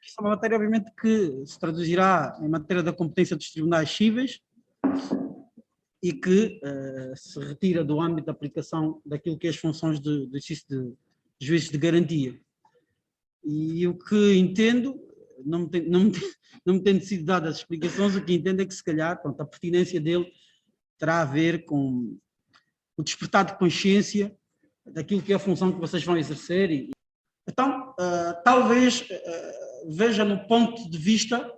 Isso é uma matéria, obviamente, que se traduzirá em matéria da competência dos tribunais cíveis e que se retira do âmbito da aplicação daquilo que é as funções de exercício de juízes de garantia. E o que entendo, não me tendo sido dadas as explicações, o que entendo é que, se calhar, pronto, a pertinência dele terá a ver com o despertar de consciência daquilo que é a função que vocês vão exercer. Então, talvez veja no ponto de vista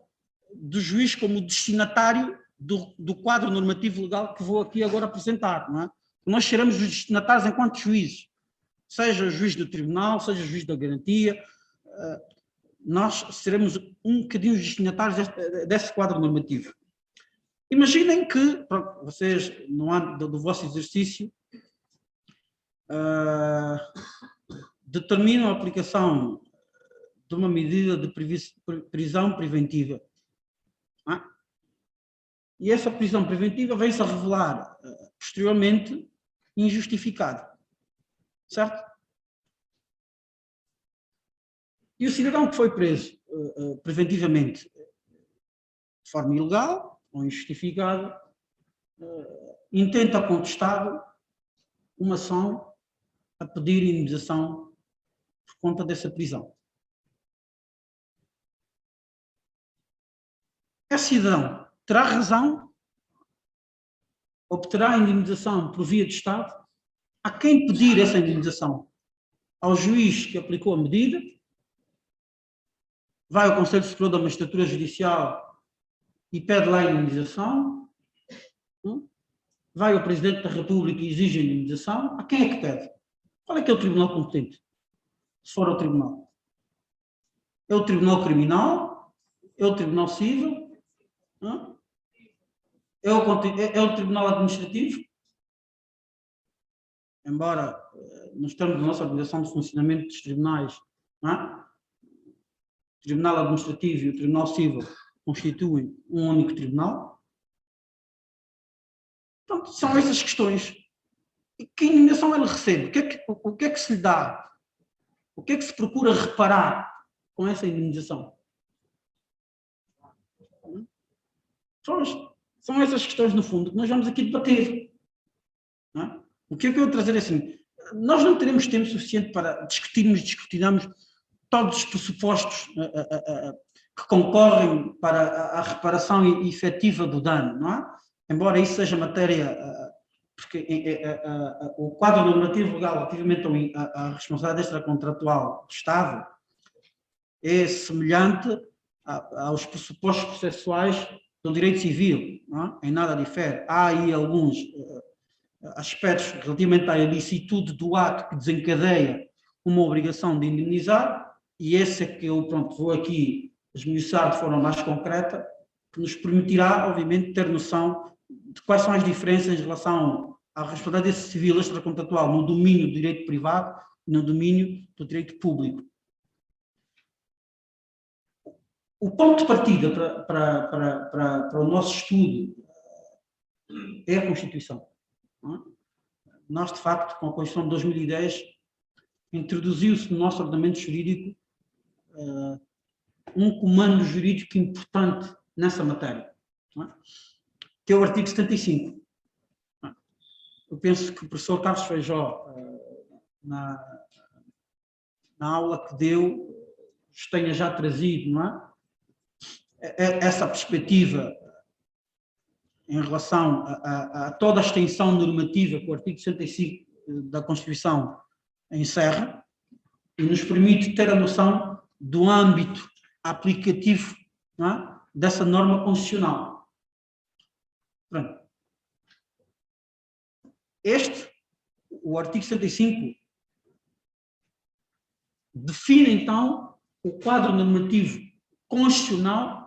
do juiz como destinatário do quadro normativo legal que vou aqui agora apresentar, não é? Nós seremos os destinatários enquanto juízes, seja juiz do tribunal, seja juiz da garantia, nós seremos um bocadinho os destinatários desse quadro normativo. Imaginem que, pronto, vocês, no âmbito do vosso exercício, determinam a aplicação de uma medida de prisão preventiva. E essa prisão preventiva vem-se a revelar posteriormente injustificada. Certo? E o cidadão que foi preso preventivamente de forma ilegal ou injustificada intenta contestar uma ação a pedir indemnização por conta dessa prisão. Esse cidadão terá razão, obterá a indemnização por via de Estado. A quem pedir essa indemnização? Ao juiz que aplicou a medida, vai ao Conselho Superior da Magistratura Judicial e pede lá a indemnização, vai ao Presidente da República e exige a indemnização. A quem é que pede? Qual é que é o tribunal competente? Se for ao tribunal. É o Tribunal Criminal? É o Tribunal Civil? É o Tribunal Administrativo? Embora nos termos da nossa organização de funcionamento dos tribunais, o Tribunal Administrativo e o Tribunal Civil constituem um único tribunal. Portanto, são essas questões. E que indemnização ele recebe? O que é que se lhe dá? O que é que se procura reparar com essa indemnização? São essas questões, no fundo, que nós vamos aqui debater. O que é que eu vou trazer assim? Nós não teremos tempo suficiente para discutirmos todos os pressupostos que concorrem para a reparação efetiva do dano, não é? Embora isso seja matéria, porque o quadro normativo legal relativamente à responsabilidade extracontratual do Estado é semelhante aos pressupostos processuais do direito civil, não é? Em nada difere. Há aí alguns aspectos relativamente à ilicitude do ato que desencadeia uma obrigação de indemnizar, e esse é que eu vou aqui esmiuçar de forma mais concreta, que nos permitirá, obviamente, ter noção de quais são as diferenças em relação à responsabilidade civil extracontratual no domínio do direito privado e no domínio do direito público. O ponto de partida para o nosso estudo é a Constituição. Nós, de facto, com a Constituição de 2010, introduziu-se no nosso ordenamento jurídico um comando jurídico importante nessa matéria, que é o artigo 75. Eu penso que o professor Carlos Feijó, na aula que deu, tenha já trazido, não é? Essa perspectiva em relação a toda a extensão normativa que o artigo 65 da Constituição encerra e nos permite ter a noção do âmbito aplicativo, não é, dessa norma constitucional. Pronto. O artigo 65, define então o quadro normativo constitucional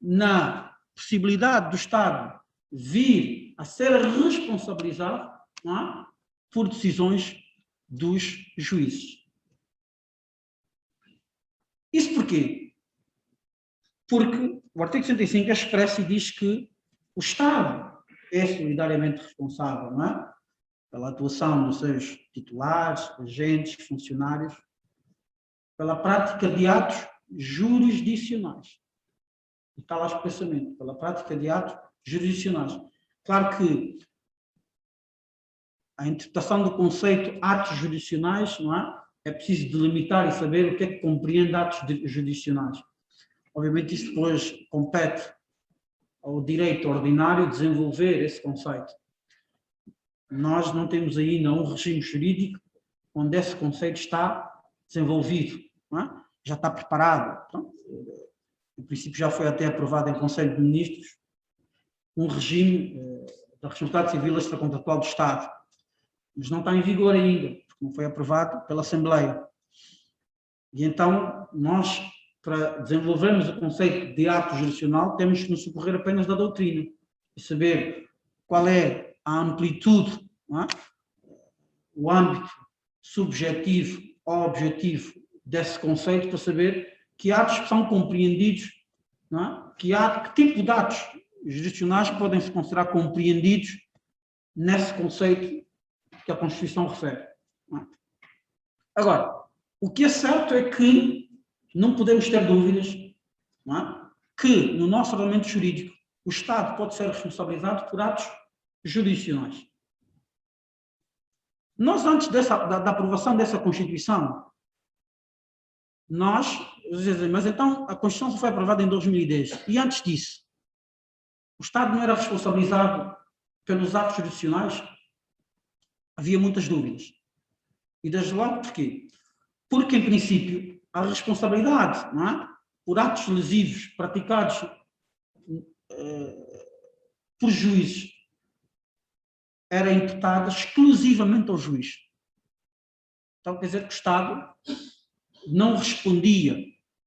na possibilidade do Estado vir a ser responsabilizado, não é, por decisões dos juízes. Isso porquê? Porque o artigo 65 é expresso e diz que o Estado é solidariamente responsável, não é, pela atuação dos seus titulares, agentes, funcionários, pela prática de atos jurisdicionais. E está lá expressamente, pela prática de atos jurisdicionais. Claro que a interpretação do conceito atos jurisdicionais, não é? É preciso delimitar e saber o que é que compreende atos jurisdicionais. Obviamente isso depois compete ao direito ordinário desenvolver esse conceito. Nós não temos ainda um regime jurídico onde esse conceito está desenvolvido, não é? Já está preparado. Pronto. Em princípio já foi até aprovado em Conselho de Ministros um regime da responsabilidade civil extracontratual do Estado, mas não está em vigor ainda, porque não foi aprovado pela Assembleia. E então nós, para desenvolvermos o conceito de ato jurisdicional, temos que nos socorrer apenas da doutrina e saber qual é a amplitude, não é? O âmbito subjetivo ou objetivo desse conceito, para saber que atos são compreendidos, não é? Que tipo de atos jurisdicionais podem se considerar compreendidos nesse conceito que a Constituição refere. Não é? Agora, o que é certo é que não podemos ter dúvidas, não é? Que no nosso ordenamento jurídico o Estado pode ser responsabilizado por atos jurisdicionais. Nós, antes da aprovação dessa Constituição, mas então a Constituição só foi aprovada em 2010, e antes disso, o Estado não era responsabilizado pelos atos jurisdicionais? Havia muitas dúvidas. E desde logo porquê? Porque, em princípio, a responsabilidade, não é? Por atos lesivos praticados por juízes era imputada exclusivamente ao juiz. Então, quer dizer que o Estado não respondia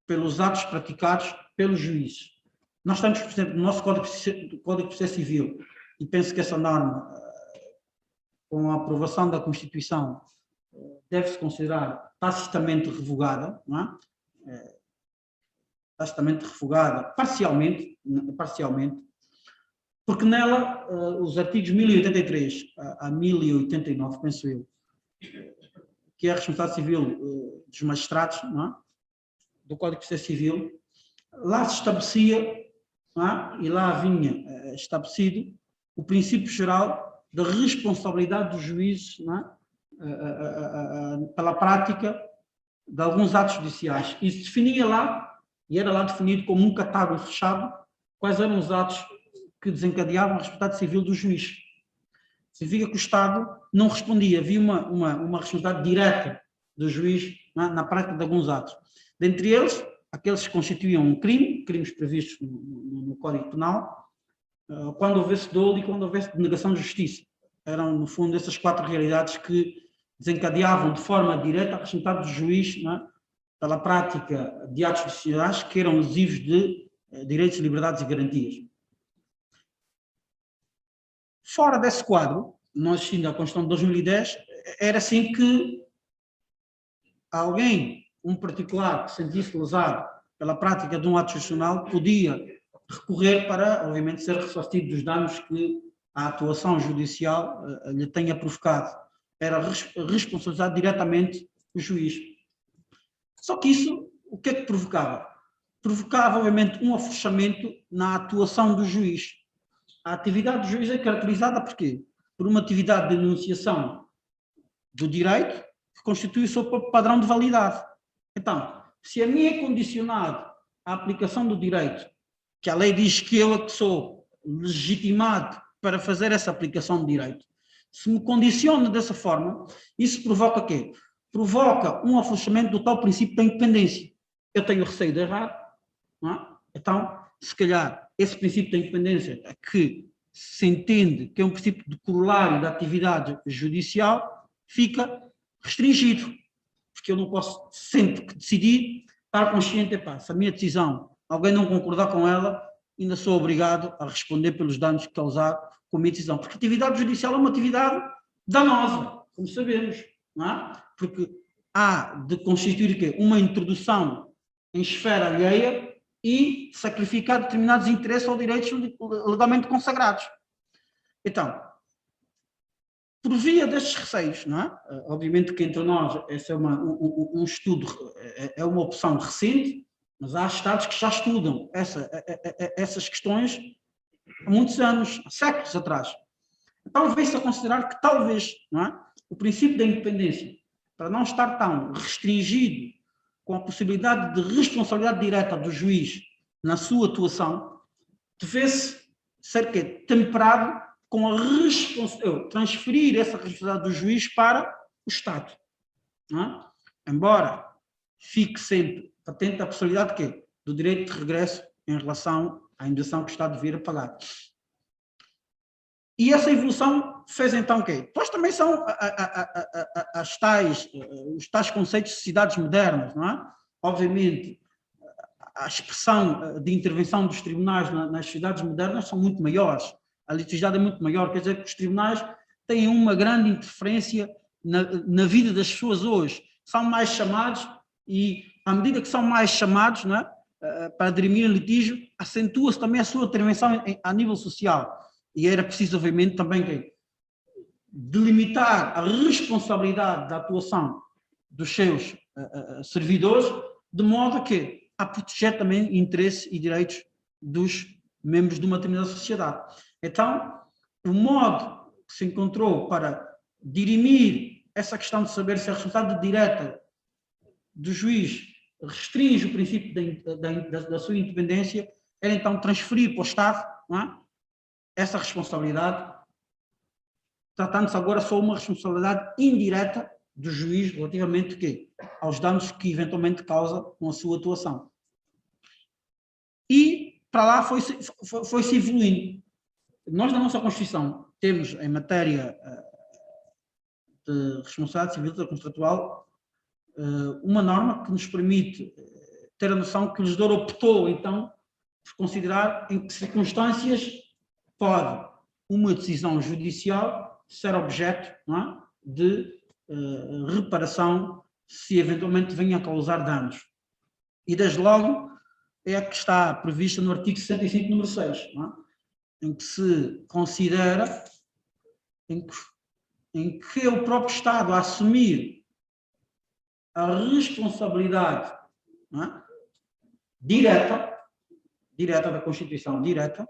pelos atos praticados pelos juízes. Nós estamos, por exemplo, no nosso Código de Processo Civil, e penso que essa norma, com a aprovação da Constituição, deve-se considerar tacitamente revogada, não é? Tacitamente revogada, parcialmente, porque nela os artigos 1083 a 1089, penso eu, que é a responsabilidade civil dos magistrados, não é? Do Código de Processo Civil, lá se estabelecia, não é? E lá vinha estabelecido o princípio geral da responsabilidade dos juízes, não é? Pela prática de alguns atos judiciais. Isso definia lá, e era lá definido como um catálogo fechado, quais eram os atos que desencadeavam a responsabilidade civil do juiz. Significa que o Estado não respondia, havia uma responsabilidade direta do juiz, não é? Na prática de alguns atos. Dentre eles, aqueles que constituíam um crime, crimes previstos no Código Penal, quando houvesse dolo e quando houvesse denegação de justiça. Eram, no fundo, essas quatro realidades que desencadeavam de forma direta a responsabilidade do juiz, não é? Pela prática de atos judiciais que eram lesivos de direitos, liberdades e garantias. Fora desse quadro, nós assistindo à Constituição de 2010, era assim que alguém, um particular que se sentisse lesado pela prática de um ato jurisdicional, podia recorrer para, obviamente, ser ressarcido dos danos que a atuação judicial lhe tenha provocado. Era responsabilizado diretamente o juiz. Só que isso, o que é que provocava? Provocava, obviamente, um afrouxamento na atuação do juiz. A atividade do juiz é caracterizada por quê? Por uma atividade de enunciação do direito que constitui o seu próprio padrão de validade. Então, se a mim é condicionado à aplicação do direito, que a lei diz que eu é que sou legitimado para fazer essa aplicação de direito, se me condiciona dessa forma, isso provoca o quê? Provoca um afrouxamento do tal princípio da independência. Eu tenho receio de errar, não é? Então, se calhar, esse princípio da independência, que se entende que é um princípio de corolário da atividade judicial, fica restringido, porque eu não posso, sempre que decidir, estar consciente, se a minha decisão, alguém não concordar com ela, ainda sou obrigado a responder pelos danos que causar com a minha decisão, porque a atividade judicial é uma atividade danosa, como sabemos, não é? Porque há de constituir o quê? Uma introdução em esfera alheia e sacrificar determinados interesses ou direitos legalmente consagrados. Então, por via destes receios, não é? Obviamente que entre nós esse é um estudo, é uma opção recente, Mas há Estados que já estudam essas questões há muitos anos, há séculos atrás. Então, veio-se a considerar que talvez, não é, o princípio da independência, para não estar tão restringido com a possibilidade de responsabilidade direta do juiz na sua atuação, devesse ser temperado com a responsabilidade, transferir essa responsabilidade do juiz para o Estado. Não é? Embora fique sempre patente a possibilidade de quê? Do direito de regresso em relação à indenização que o Estado vir a pagar. E essa evolução fez então o quê? Depois também são os tais conceitos de sociedades modernas, não é? Obviamente, a expressão de intervenção dos tribunais nas sociedades modernas são muito maiores. A litigiosidade é muito maior, quer dizer que os tribunais têm uma grande interferência na vida das pessoas hoje. São mais chamados e, à medida que são mais chamados, não é, para dirimir litígio, acentua-se também a sua intervenção a nível social. E era preciso, obviamente, também delimitar a responsabilidade da atuação dos seus servidores, de modo a proteger também interesses e direitos dos membros de uma determinada sociedade. Então, o modo que se encontrou para dirimir essa questão de saber se a responsabilidade direta do juiz restringe o princípio da sua independência, era então transferir para o Estado, não é, essa responsabilidade, tratando-se agora só uma responsabilidade indireta do juiz relativamente aos danos que eventualmente causa com a sua atuação. E para lá foi-se evoluindo. Nós, na nossa Constituição, temos em matéria de responsabilidade civil contratual uma norma que nos permite ter a noção que o legislador optou, então, por considerar em que circunstâncias pode uma decisão judicial ser objeto, não é, de reparação se eventualmente venha a causar danos. E, desde logo, é a que está prevista no artigo 65, número 6, não é? Em que se considera em que é o próprio Estado a assumir a responsabilidade, não é, direta da Constituição, direta,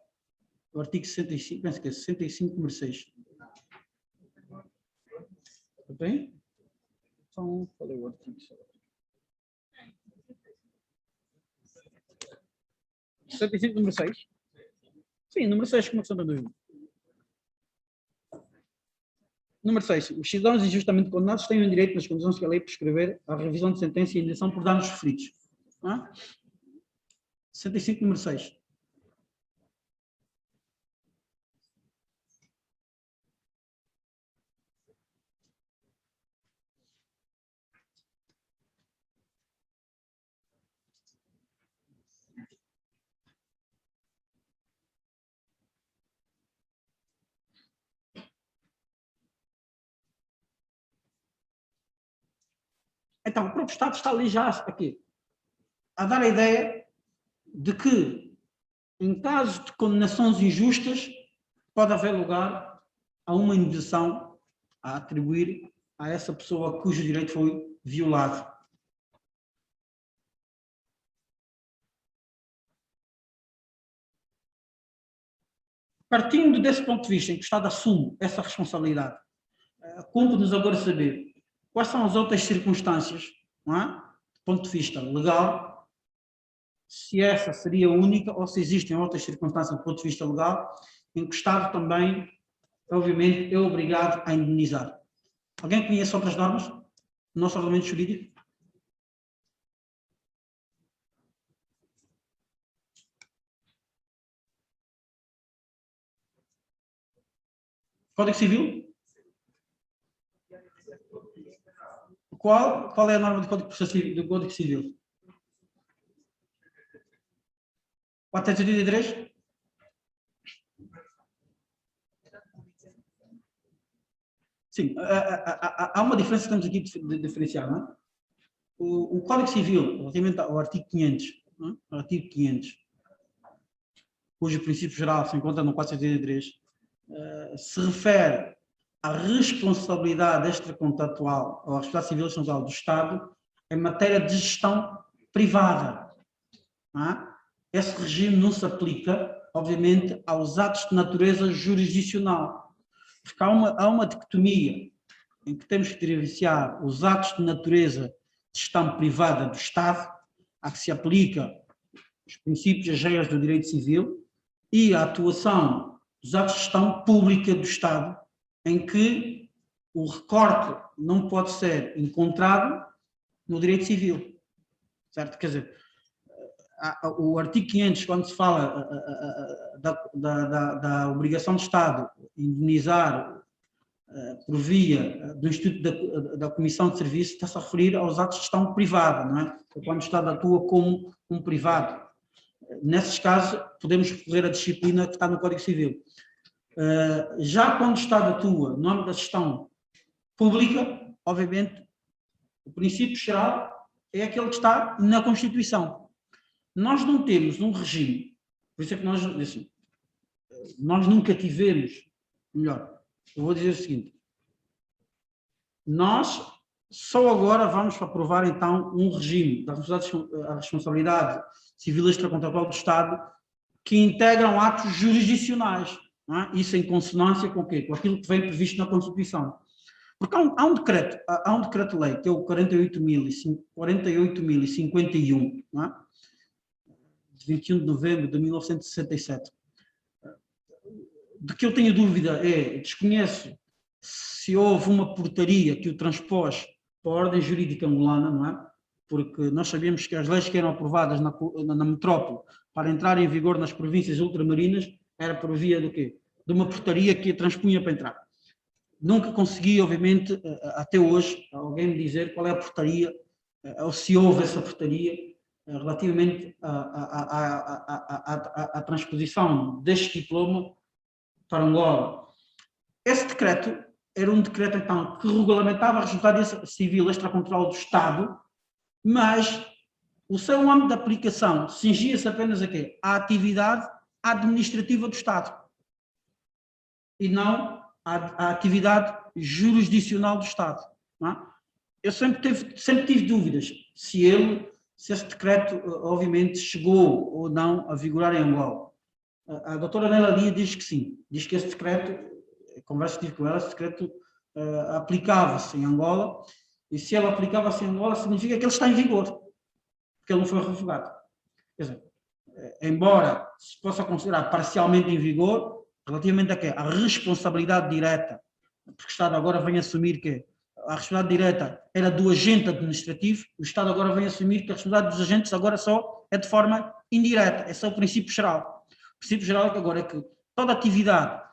o artigo 65, penso que é 65, número 6. Está bem? Então, qual é o artigo? 65, número 6? Sim, número 6, como é que são da dúvida? Número 6. Os cidadãos injustamente condenados têm o direito, nas condições que a lei prescrever, à revisão de sentença e indenização por danos sofridos. Não é? 65, número 6. Então, o próprio Estado está ali já aqui a dar a ideia de que, em casos de condenações injustas, pode haver lugar a uma indenização a atribuir a essa pessoa cujo direito foi violado. Partindo desse ponto de vista, em que o Estado assume essa responsabilidade, cumpre-nos agora saber quais são as outras circunstâncias, não é? Do ponto de vista legal, se essa seria a única ou se existem outras circunstâncias do ponto de vista legal em que o Estado também, obviamente, é obrigado a indenizar. Alguém conhece outras normas do nosso ordenamento jurídico? Código Civil? Qual é a norma do Código Civil? 483? Sim, há uma diferença que temos aqui de diferenciar, não é? O Código Civil, relativamente ao artigo 500, não é? O artigo 500, cujo princípio geral se encontra no 483, se refere à responsabilidade extracontratual ou à responsabilidade civil extracontratual do Estado em matéria de gestão privada. não é? Esse regime não se aplica, obviamente, aos atos de natureza jurisdicional. Porque há uma dicotomia em que temos que diferenciar os atos de natureza de gestão privada do Estado, a que se aplica os princípios e as regras do direito civil, e a atuação dos atos de gestão pública do Estado, em que o recorte não pode ser encontrado no direito civil. Certo? Quer dizer, o artigo 500, quando se fala da obrigação do Estado indemnizar por via do Instituto da Comissão de Serviço, está-se a referir aos atos de gestão privada, não é? Quando o Estado atua como um privado. Nesses casos, podemos recorrer à disciplina que está no Código Civil. Já quando o Estado atua no âmbito da gestão pública, obviamente, o princípio geral é aquele que está na Constituição. Nós não temos um regime, por isso é que nós nunca tivemos, melhor, eu vou dizer o seguinte, nós só agora vamos aprovar então um regime da responsabilidade civil extracontratual do Estado que integram atos jurisdicionais, não é? Isso em consonância com o quê? Com aquilo que vem previsto na Constituição. Porque há um decreto-lei, que é o 48.051, não é? De 21 de novembro de 1967. De que eu tenho dúvida desconheço se houve uma portaria que o transpôs para a ordem jurídica angolana, não é? Porque nós sabíamos que as leis que eram aprovadas na metrópole para entrar em vigor nas províncias ultramarinas era por via do quê? De uma portaria que a transpunha para entrar. Nunca consegui, obviamente, até hoje, alguém me dizer qual é a portaria, ou se houve essa portaria, relativamente à transposição deste diploma para Angola. Esse decreto era um decreto, então, que regulamentava a responsabilidade civil extracontratual do Estado, mas o seu âmbito de aplicação cingia-se apenas a quê? À atividade administrativa do Estado e não à atividade jurisdicional do Estado. Não é? Eu sempre tive dúvidas se esse decreto, obviamente, chegou ou não a vigorar em Angola. A doutora Nélia Dias diz que sim, diz que esse decreto, conversa que tive com ela, esse decreto aplicava-se em Angola, e se ele aplicava-se em Angola, significa que ele está em vigor, porque ele não foi revogado. Quer dizer, embora se possa considerar parcialmente em vigor, relativamente a quê? A responsabilidade direta, porque o Estado agora vem assumir que a responsabilidade direta era do agente administrativo, o Estado agora vem assumir que a responsabilidade dos agentes agora só é de forma indireta, esse é o princípio geral. O princípio geral é que agora é que toda atividade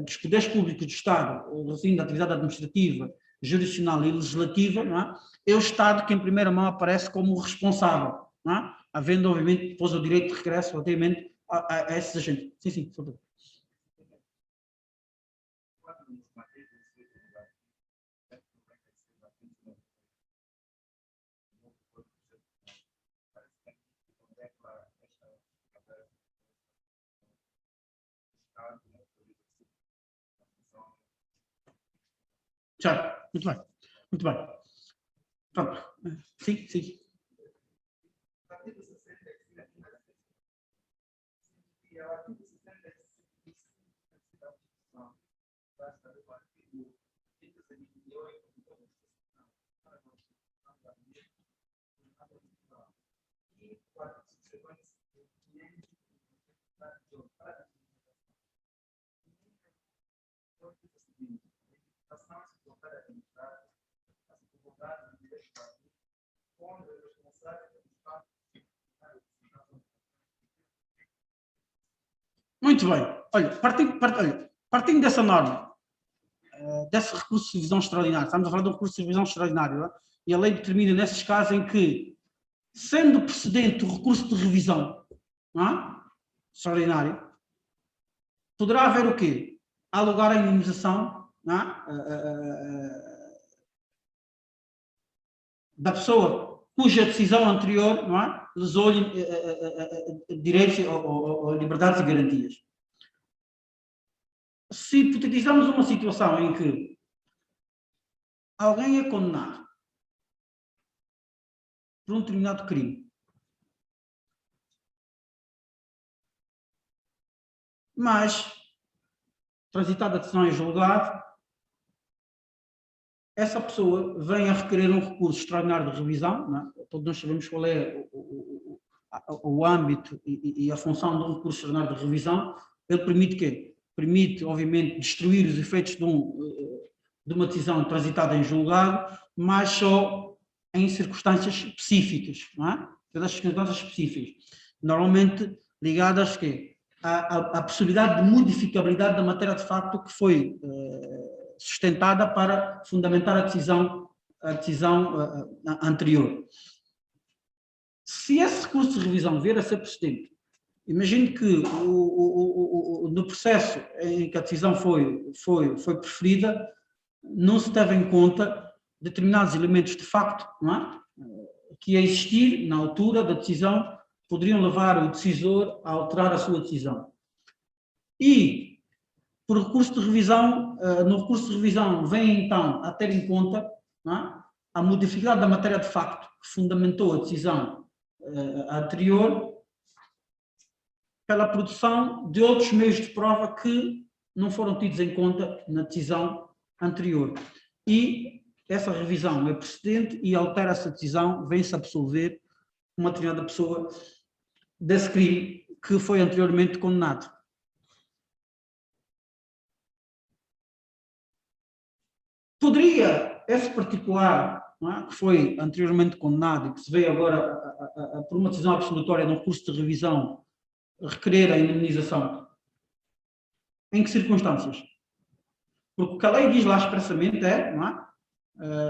dos poderes públicos do Estado, assim, da atividade administrativa, jurisdicional e legislativa, não é? É o Estado que em primeira mão aparece como responsável, não é? Havendo, obviamente, depois o direito de regresso relativamente a esses agentes. Sim, sim, por favor. Já, muito bem, muito bem. Pronto. Sim, sim. Muito bem. Olha, partindo dessa norma, desse recurso de revisão extraordinário, estamos a falar de um recurso de revisão extraordinário, é? E a lei determina nesses casos em que, sendo precedente o recurso de revisão, não é? Extraordinário, poderá haver o quê? Há lugar à indemnização, não é? Da pessoa cuja decisão anterior, não é? Lesou direitos ou liberdades e garantias. Se hipotetizarmos uma situação em que alguém é condenado por um determinado crime mas, transitada a decisão em julgado, essa pessoa vem a requerer um recurso extraordinário de revisão, não é? Todos nós sabemos qual é o âmbito e a função de um recurso extraordinário de revisão. Ele permite quê? Permite, obviamente, destruir os efeitos de uma decisão transitada em julgado, mas só em circunstâncias específicas, não é? Pelas circunstâncias específicas, normalmente ligadas à possibilidade de modificabilidade da matéria de facto que foi sustentada para fundamentar a decisão anterior. Se esse recurso de revisão vier a ser precedente, imagine que no processo em que a decisão foi preferida, não se teve em conta determinados elementos de facto, não é? Que a existir na altura da decisão poderiam levar o decisor a alterar a sua decisão. E, por recurso de revisão, no recurso de revisão vem então a ter em conta, não é, a modificação da matéria de facto que fundamentou a decisão anterior pela produção de outros meios de prova que não foram tidos em conta na decisão anterior. E essa revisão é precedente e altera essa decisão, vem-se absolver uma determinada pessoa desse crime que foi anteriormente condenado. Poderia esse particular, não é, que foi anteriormente condenado e que se veio agora por uma decisão absolutória no recurso de revisão requerer a indemnização? Em que circunstâncias? Porque o que a lei diz lá expressamente é, não é?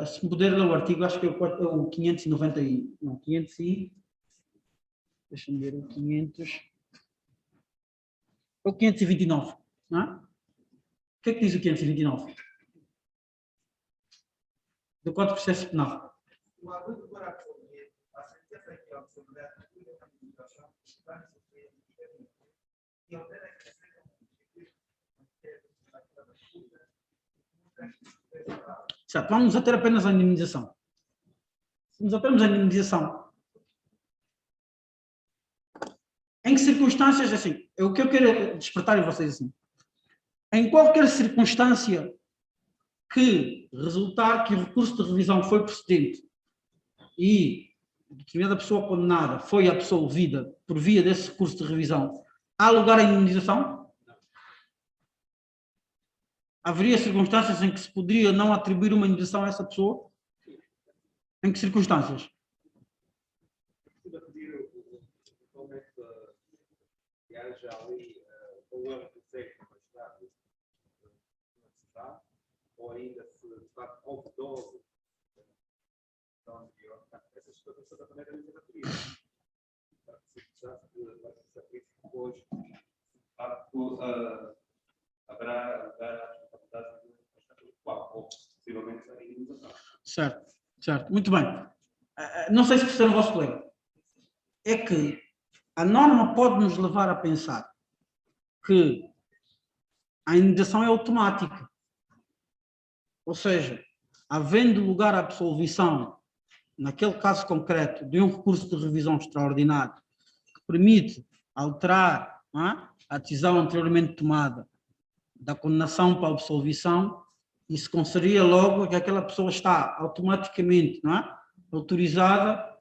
Se me puder ler o artigo, acho que é o 590 e... Não, 500 e... Deixa-me ver, o 500... É o 529, não é? O que é que diz o 529? Do Código de Processo Penal. O adulto deverá responder à sentença que a possibilidade de indemnização vai sofrer e altera a certo, vamos a ter apenas a indemnização. Se nos atermos a indemnização, em que circunstâncias, assim, o que eu quero despertar em vocês, assim, em qualquer circunstância que resultar que o recurso de revisão foi precedente e determinada pessoa condenada foi absolvida por via desse recurso de revisão, há lugar à indemnização? Haveria circunstâncias em que se poderia não atribuir uma indemnização a essa pessoa? Em que circunstâncias? Ou ainda se está houve dolo anterior, essas situações também devem ser atribuídas. Se precisasse de depois, haverá a possibilidade de ou possivelmente a indemnização. Certo, certo. Muito bem. Não sei se perceberam o vosso colega. É que a norma pode nos levar a pensar que a indemnização é automática. Ou seja, havendo lugar à absolvição, naquele caso concreto, de um recurso de revisão extraordinário que permite alterar, não é, a decisão anteriormente tomada da condenação para a absolvição, isso conceria logo que aquela pessoa está automaticamente, não é, autorizada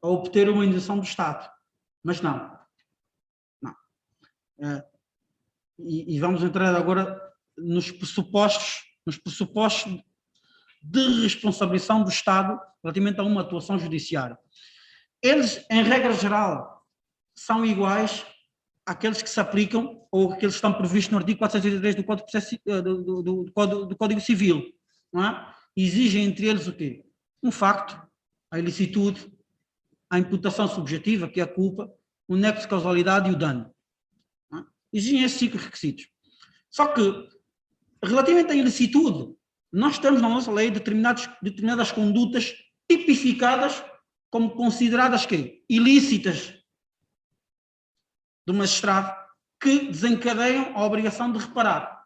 a obter uma indenização do Estado. Mas não. Não. E vamos entrar agora nos pressupostos de responsabilização do Estado relativamente a uma atuação judiciária. Eles, em regra geral, são iguais àqueles que se aplicam ou aqueles que estão previstos no artigo 483 do Código Civil. Não é? Exigem entre eles o quê? Um facto, a ilicitude, a imputação subjetiva, que é a culpa, o nexo de causalidade e o dano. Não é? Exigem esses 5 requisitos. Só que, relativamente à ilicitude, nós temos na nossa lei determinadas condutas tipificadas como consideradas quê? Ilícitas do magistrado que desencadeiam a obrigação de reparar.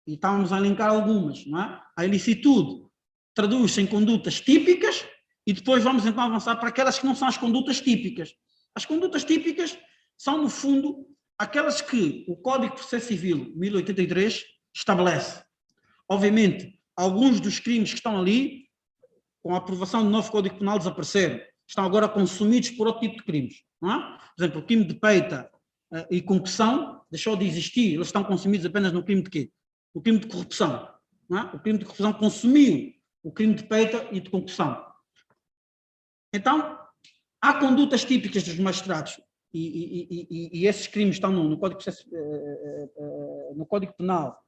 E estávamos a elencar algumas, não é? A ilicitude traduz-se em condutas típicas e depois vamos então avançar para aquelas que não são as condutas típicas. As condutas típicas são, no fundo, aquelas que o Código de Processo Civil 1083 estabelece. Obviamente, alguns dos crimes que estão ali, com a aprovação do novo Código Penal, desapareceram. Estão agora consumidos por outro tipo de crimes. Não é? Por exemplo, o crime de peita e concussão deixou de existir. Eles estão consumidos apenas no crime de quê? O crime de corrupção. Não é? O crime de corrupção consumiu o crime de peita e de concussão. Então, há condutas típicas dos magistrados e esses crimes estão no Código, no Código Penal,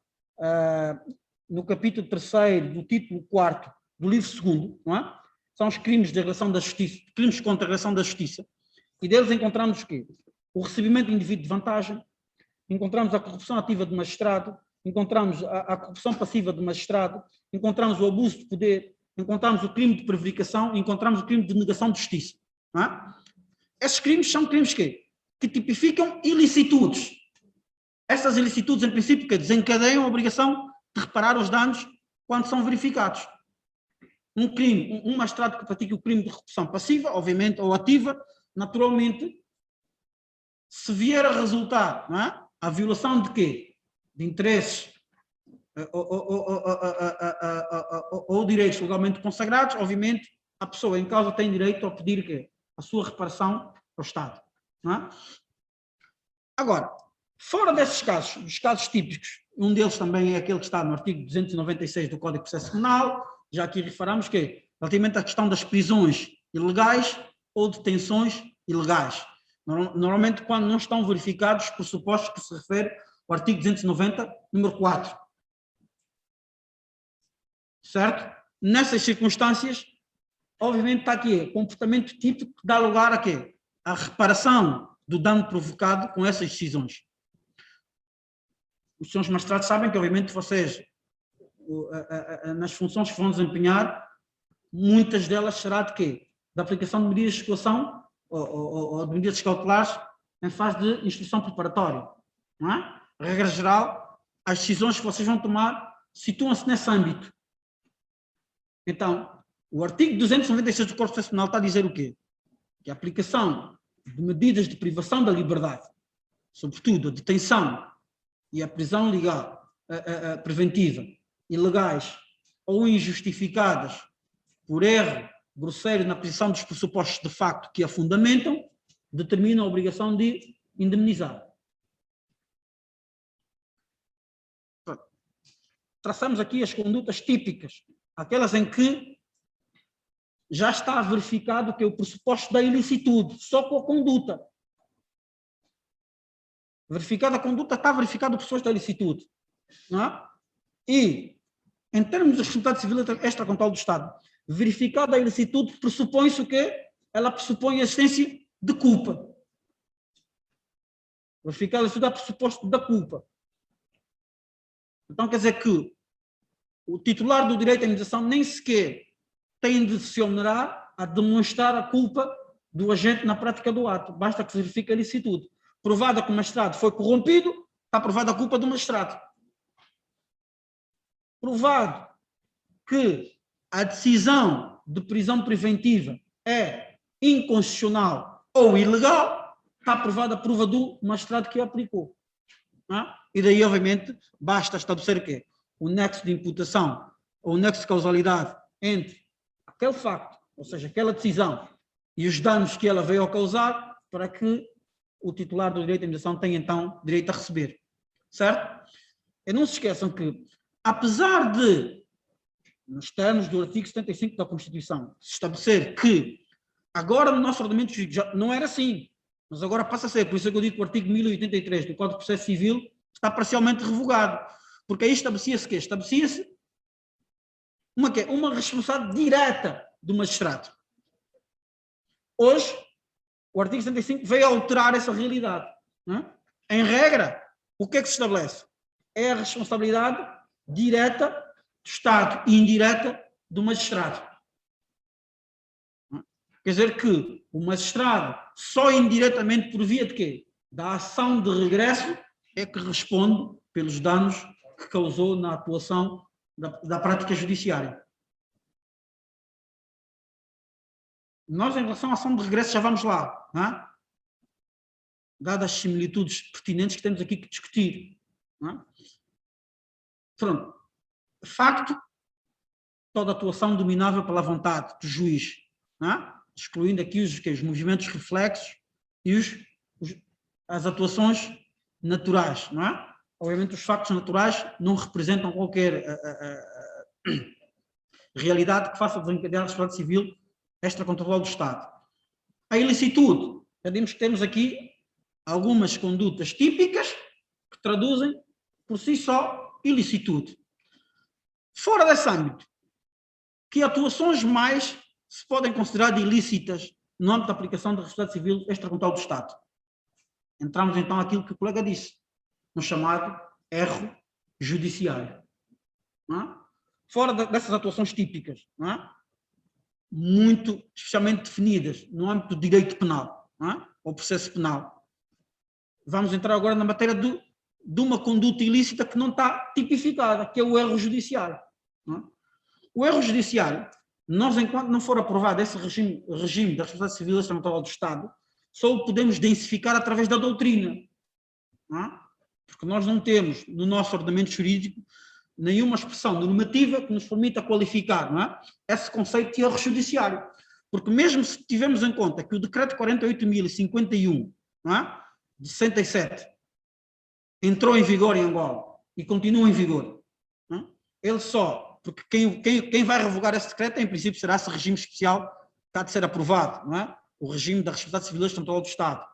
no capítulo 3º, do título 4º, do livro 2º, não é? São os crimes de relação da justiça, crimes contra a relação da justiça, e deles encontramos o quê? O recebimento indevido de vantagem, encontramos a corrupção ativa do magistrado, encontramos a corrupção passiva do magistrado, encontramos o abuso de poder, encontramos o crime de prevaricação, encontramos o crime de negação de justiça. Não é? Esses crimes são crimes que tipificam ilicitudes. Essas ilicitudes, em princípio, que desencadeiam a obrigação de reparar os danos quando são verificados. Um magistrado que pratica o crime de corrupção passiva, obviamente, ou ativa, naturalmente, se vier a resultar, não é? A violação de quê? De interesses ou direitos legalmente consagrados, obviamente, a pessoa em causa tem direito a pedir quê? A sua reparação ao Estado. Não é? Agora, fora desses casos, os casos típicos, um deles também é aquele que está no artigo 296 do Código de Processo Penal, já aqui referamos que, relativamente à questão das prisões ilegais ou detenções ilegais. Normalmente, quando não estão verificados os pressupostos que se refere ao artigo 290, número 4. Certo? Nessas circunstâncias, obviamente está aqui comportamento típico que dá lugar a quê? A reparação do dano provocado com essas decisões. Os senhores magistrados sabem que, obviamente, vocês, nas funções que vão desempenhar, muitas delas será de quê? Da aplicação de medidas de coação ou de medidas cautelares em fase de instrução preparatória. Não é? Regra geral, as decisões que vocês vão tomar situam-se nesse âmbito. Então, o artigo 296 do Código de Processo Penal está a dizer o quê? Que a aplicação de medidas de privação da liberdade, sobretudo a detenção e a prisão legal, preventiva, ilegais ou injustificadas por erro grosseiro na posição dos pressupostos de facto que a fundamentam, determina a obrigação de indemnizar. Traçamos aqui as condutas típicas, aquelas em que já está verificado que é o pressuposto da ilicitude, só com a conduta. Verificada a conduta, está verificado o pressuposto da ilicitude. Não é? E, em termos de responsabilidade civil extracontrole do Estado, verificada a ilicitude, pressupõe-se o quê? Ela pressupõe a existência de culpa. Verificada a ilicitude é pressuposto da culpa. Então, quer dizer que o titular do direito à indenização nem sequer tem de se onerar a demonstrar a culpa do agente na prática do ato. Basta que se verifique a ilicitude. Provada que o magistrado foi corrompido, está provada a culpa do magistrado. Provado que a decisão de prisão preventiva é inconstitucional ou ilegal, está provada a prova do magistrado que a aplicou. Não é? E daí, obviamente, basta estabelecer o quê? O nexo de imputação ou o nexo de causalidade entre aquele facto, ou seja, aquela decisão e os danos que ela veio a causar para que o titular do direito à indenização tenha, então, direito a receber. Certo? E não se esqueçam que, apesar de, nos termos do artigo 75 da Constituição, se estabelecer que agora no nosso ordenamento jurídico já não era assim, mas agora passa a ser, por isso é que eu digo que o artigo 1083 do Código de Processo Civil está parcialmente revogado, porque aí estabelecia-se o quê? Estabelecia-se uma responsabilidade direta do magistrado. Hoje, o artigo 75 veio alterar essa realidade. Não é? Em regra, o que é que se estabelece? É a responsabilidade direta do Estado e indireta do magistrado. Não é? Quer dizer que o magistrado, só indiretamente por via de quê? Da ação de regresso, é que responde pelos danos que causou na atuação da prática judiciária. Nós, em relação à ação de regresso, já vamos lá. Não é? dadas as similitudes pertinentes que temos aqui que discutir. Não é? Pronto. Facto, toda atuação dominável pela vontade do juiz, não é? Excluindo aqui os movimentos reflexos e as atuações naturais, não é? Obviamente os factos naturais não representam qualquer realidade que faça desencadear a responsabilidade civil extracontratual do Estado. A ilicitude, já vimos que temos aqui algumas condutas típicas que traduzem por si só ilicitude. Fora desse âmbito, que atuações mais se podem considerar de ilícitas no âmbito da aplicação da responsabilidade civil extracontratual do Estado? Entramos então naquilo que o colega disse, no chamado erro judiciário. Não é? Fora dessas atuações típicas, não é? Muito especialmente definidas no âmbito do direito penal, não é? Ou processo penal. Vamos entrar agora na matéria de uma conduta ilícita que não está tipificada, que é o erro judiciário. Não é? O erro judiciário, nós, enquanto não for aprovado esse regime da responsabilidade civil extracontratual do Estado, só o podemos densificar através da doutrina. Não é? Porque nós não temos, no nosso ordenamento jurídico, nenhuma expressão normativa que nos permita qualificar, não é, esse conceito de erro judiciário. Porque mesmo se tivermos em conta que o decreto 48.051, não é, de 67, entrou em vigor em Angola e continua em vigor, não é, ele só, porque quem vai revogar esse decreto, em princípio, será esse regime especial que há de ser aprovado, não é? O regime da responsabilidade civil extracontratual do Estado.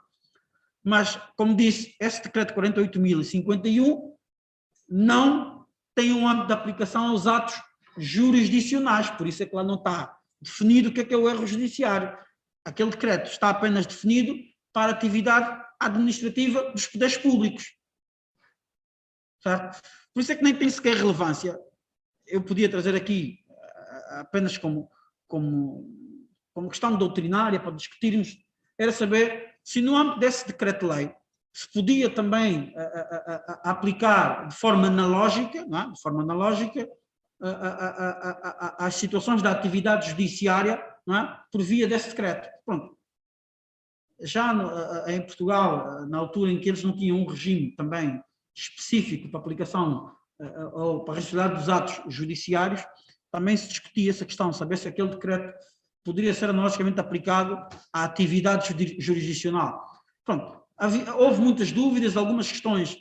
Mas, como disse, esse decreto 48.051 não tem um âmbito de aplicação aos atos jurisdicionais, por isso é que lá não está definido o que é o erro judiciário. Aquele decreto está apenas definido para a atividade administrativa dos poderes públicos. Certo? Por isso é que nem tem sequer relevância. Eu podia trazer aqui apenas como questão doutrinária para discutirmos, era saber se no âmbito desse decreto-lei se podia também aplicar de forma analógica, não é? De forma analógica, às situações da atividade judiciária, não é? Por via desse decreto. Pronto. Já em Portugal, na altura em que eles não tinham um regime também específico para aplicação ou para a responsabilidade dos atos judiciários, também se discutia essa questão, saber se aquele decreto poderia ser analogicamente aplicado à atividade jurisdicional. Pronto, houve muitas dúvidas, algumas questões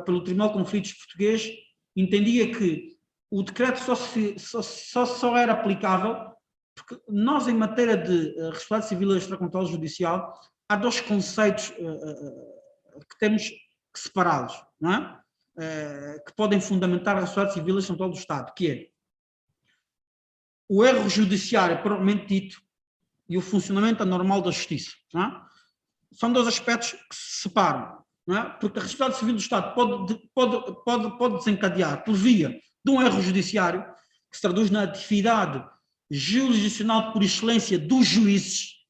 pelo Tribunal de Conflitos português entendia que o decreto só era aplicável porque nós, em matéria de responsabilidade civil extracontratual judicial, há dois conceitos que temos que separá-los, não é? Que podem fundamentar a responsabilidade civil extracontratual do Estado, que é o erro judiciário propriamente dito e o funcionamento anormal da justiça. Não é? São dois aspectos que se separam, não é? Porque a responsabilidade civil do Estado pode desencadear por via de um erro judiciário que se traduz na atividade jurisdicional por excelência dos juízes,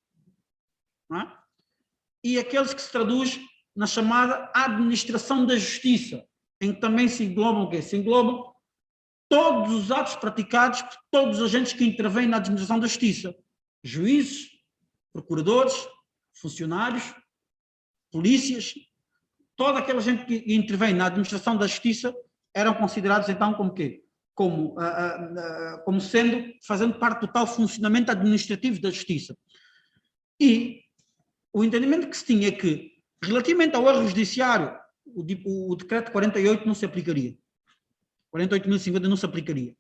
não é? E aqueles que se traduz na chamada administração da justiça, em que também se englobam o quê? Se englobam todos os atos praticados por todos os agentes que intervêm na administração da justiça. Juízes, procuradores, funcionários, polícias, toda aquela gente que intervém na administração da justiça eram considerados então como quê? Como fazendo parte do tal funcionamento administrativo da justiça. E o entendimento que se tinha é que, relativamente ao erro judiciário, o decreto 48 não se aplicaria. 48.050 não se aplicaria.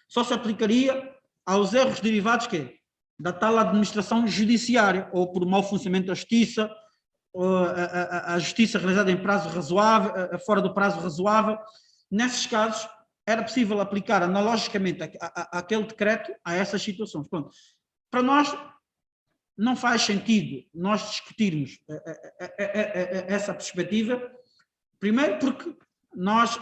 Só se aplicaria aos erros derivados que da tal administração judiciária, ou por mau funcionamento da justiça, ou a justiça realizada em prazo razoável, fora do prazo razoável. Nesses casos, era possível aplicar analogicamente aquele decreto a essas situações. Pronto. Para nós, não faz sentido nós discutirmos essa perspectiva, primeiro porque nós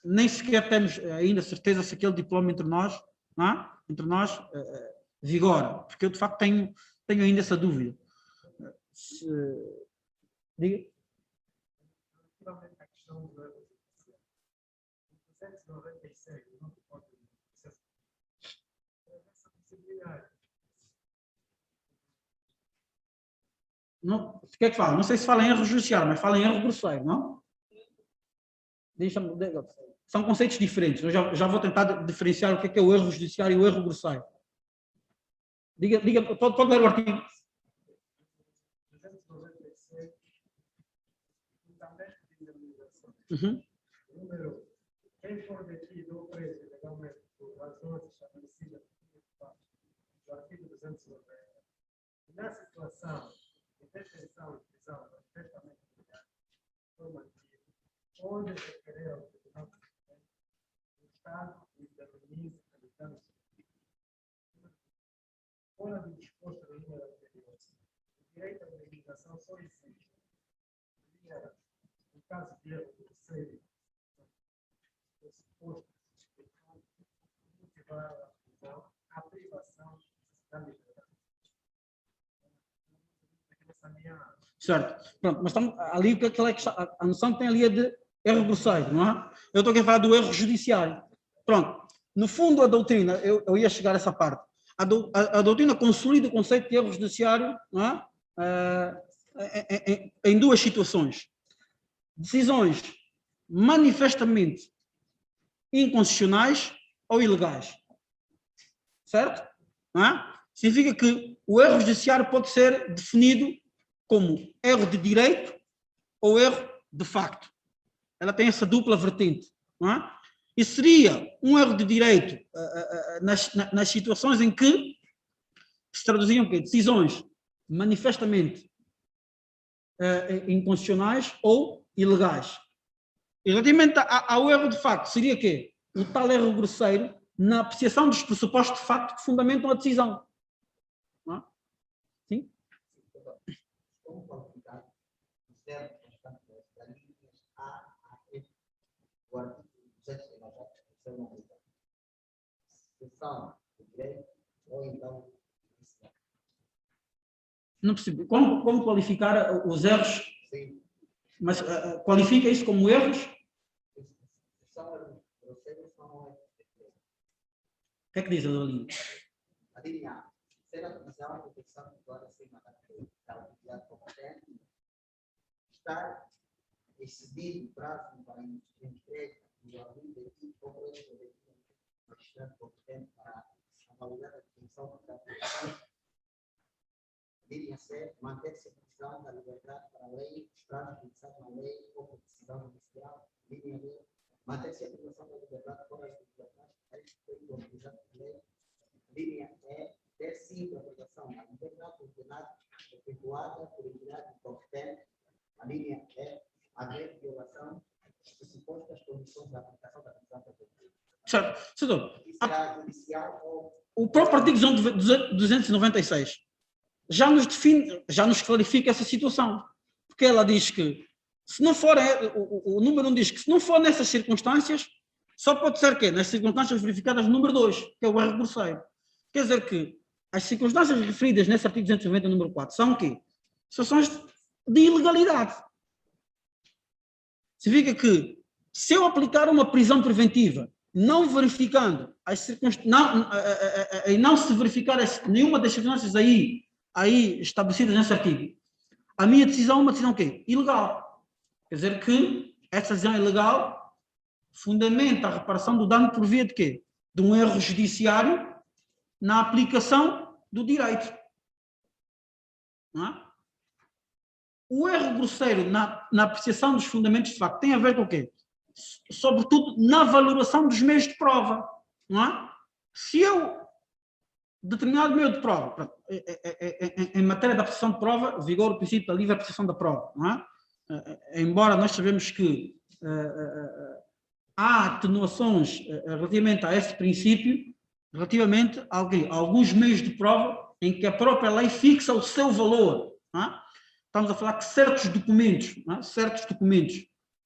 nem sequer temos ainda certeza se aquele diploma entre nós, não é? Entre nós vigora, porque eu de facto tenho ainda essa dúvida. Diga. Realmente a questão da 296, não pode essa possibilidade. Não, o que é que fala? Não sei se fala em erro judiciário, mas fala em erro grosseiro, não? São conceitos diferentes. Eu já vou tentar diferenciar o que é o erro judiciário e o erro grosseiro. Diga, pode ler o artigo. Uhum. Número, quem for detido ou preso ilegalmente por razões estabelecidas no artigo 290, na situação de detenção e prisão manifestamente ilegal, for mantido, pode requerer ao Tribunal Constitucional o Estado indemniza pelos danos fora do disposto no número anterior. O direito à indemnização só existe no caso de erro grosseiro, o suposto motivar a prisão, a privação da liberdade. Certo. Pronto, mas estamos ali, o que é que está, a noção que tem ali é de erro grosseiro, não é? Eu estou aqui a falar do erro judiciário. Pronto. No fundo, a doutrina, eu ia chegar a essa parte. A doutrina consolida o conceito de erro judiciário, não é? Em duas situações. Decisões manifestamente inconstitucionais ou ilegais. Certo? Não é? Significa que o erro judiciário pode ser definido como erro de direito ou erro de facto. Ela tem essa dupla vertente. Não é? E seria um erro de direito nas situações em que se traduziam decisões manifestamente inconstitucionais ou ilegais. E relativamente ao erro de facto, seria quê? O tal erro grosseiro na apreciação dos pressupostos de facto que fundamentam a decisão. Não é? Sim? Como qualificar os termos constantes da linhas A a E do artigo 290, se são de direito ou então judicial? Não percebi. Como qualificar os erros? Sim. Mas qualifica isso como erros? São erros grosseiros, são erros de direito. O que é que diz a linha? A linha A. Ser a comissão de proteção de toda acima da autoridade competente, estar excedido o prazo para a entrega do aviso de equipe ou preço do magistrado competente para avaliar a definição da aplicação. Linha C. Manter-se a prisão da liberdade para a lei, os prazos fixados na lei ou por decisão judicial. Linha B. Manter-se a privação da liberdade fora da liberdade, respeito à autoridade da lei. Linha E. Ter sido a privação da liberdade ordenada, efetuada por entidade competente. A linha E. Haver violação das pressupostas condições da aplicação da prisão preventiva. Certo. Será judicial ou... O próprio artigo 296 já nos define, já nos clarifica essa situação. Porque ela diz que, se não for, o número 1 diz que se não for nessas circunstâncias, só pode ser que nas circunstâncias verificadas no número 2, que é o erro grosseiro. Quer dizer que as circunstâncias referidas nesse artigo 290, número 4, são o quê? Situações de ilegalidade. Significa que, se eu aplicar uma prisão preventiva, não verificando as circunstâncias, e não se verificar nenhuma das circunstâncias aí estabelecidas nesse artigo, a minha decisão é uma decisão o quê? Ilegal. Quer dizer que essa decisão ilegal fundamenta a reparação do dano por via de quê? De um erro judiciário na aplicação do direito. Não é? O erro grosseiro na apreciação dos fundamentos de facto tem a ver com o quê? Sobretudo na valoração dos meios de prova. Não é? Se eu, determinado meio de prova, em matéria da apreciação de prova, vigora o princípio da livre apreciação da prova. Não é? Embora nós sabemos que há atenuações relativamente a esse princípio, relativamente a alguns meios de prova em que a própria lei fixa o seu valor. Não é? Estamos a falar que certos documentos,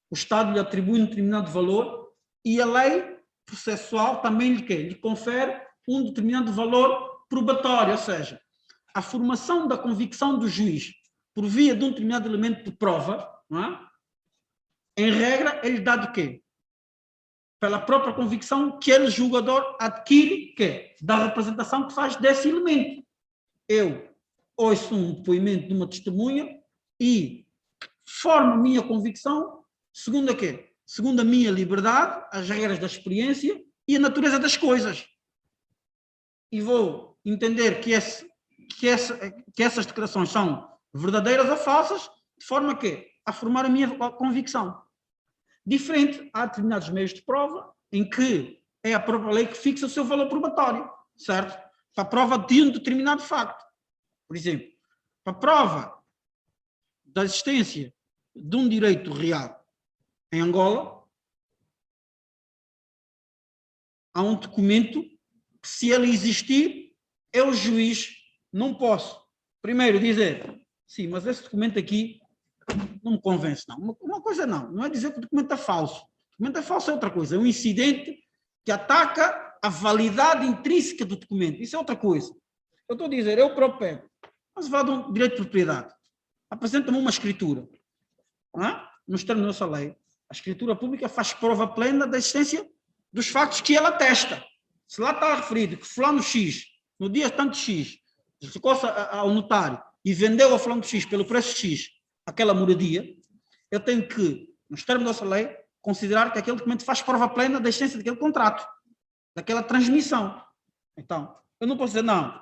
o Estado lhe atribui um determinado valor e a lei processual também lhe confere um determinado valor probatório, ou seja, a formação da convicção do juiz por via de um determinado elemento de prova, não é? Em regra, ele dá de quê? Pela própria convicção que ele, julgador, adquire que da representação que faz desse elemento. Eu ouço um depoimento de uma testemunha e formo a minha convicção segundo a quê? Segundo a minha liberdade, as regras da experiência e a natureza das coisas. E vou entender que essas declarações são verdadeiras ou falsas, de forma a formar a minha convicção. Diferente, há determinados meios de prova em que é a própria lei que fixa o seu valor probatório, certo? Para a prova de um determinado facto. Por exemplo, para a prova da existência de um direito real em Angola, há um documento que, se ele existir, eu, juiz, não posso, primeiro, dizer, sim, mas esse documento aqui não me convence, não. Uma coisa não é dizer que o documento é falso. O documento é falso é outra coisa, é um incidente que ataca a validade intrínseca do documento. Isso é outra coisa. Eu estou a dizer, eu próprio pego, vamos falar de um direito de propriedade. Apresenta-me uma escritura. Nos termos da nossa lei, a escritura pública faz prova plena da existência dos factos que ela atesta. Se lá está referido que fulano X, no dia tanto X, chegou-se ao notário e vendeu ao fulano X pelo preço X aquela moradia, eu tenho que, nos termos da nossa lei, considerar que aquele documento faz prova plena da existência daquele contrato, daquela transmissão. Então, eu não posso dizer, não,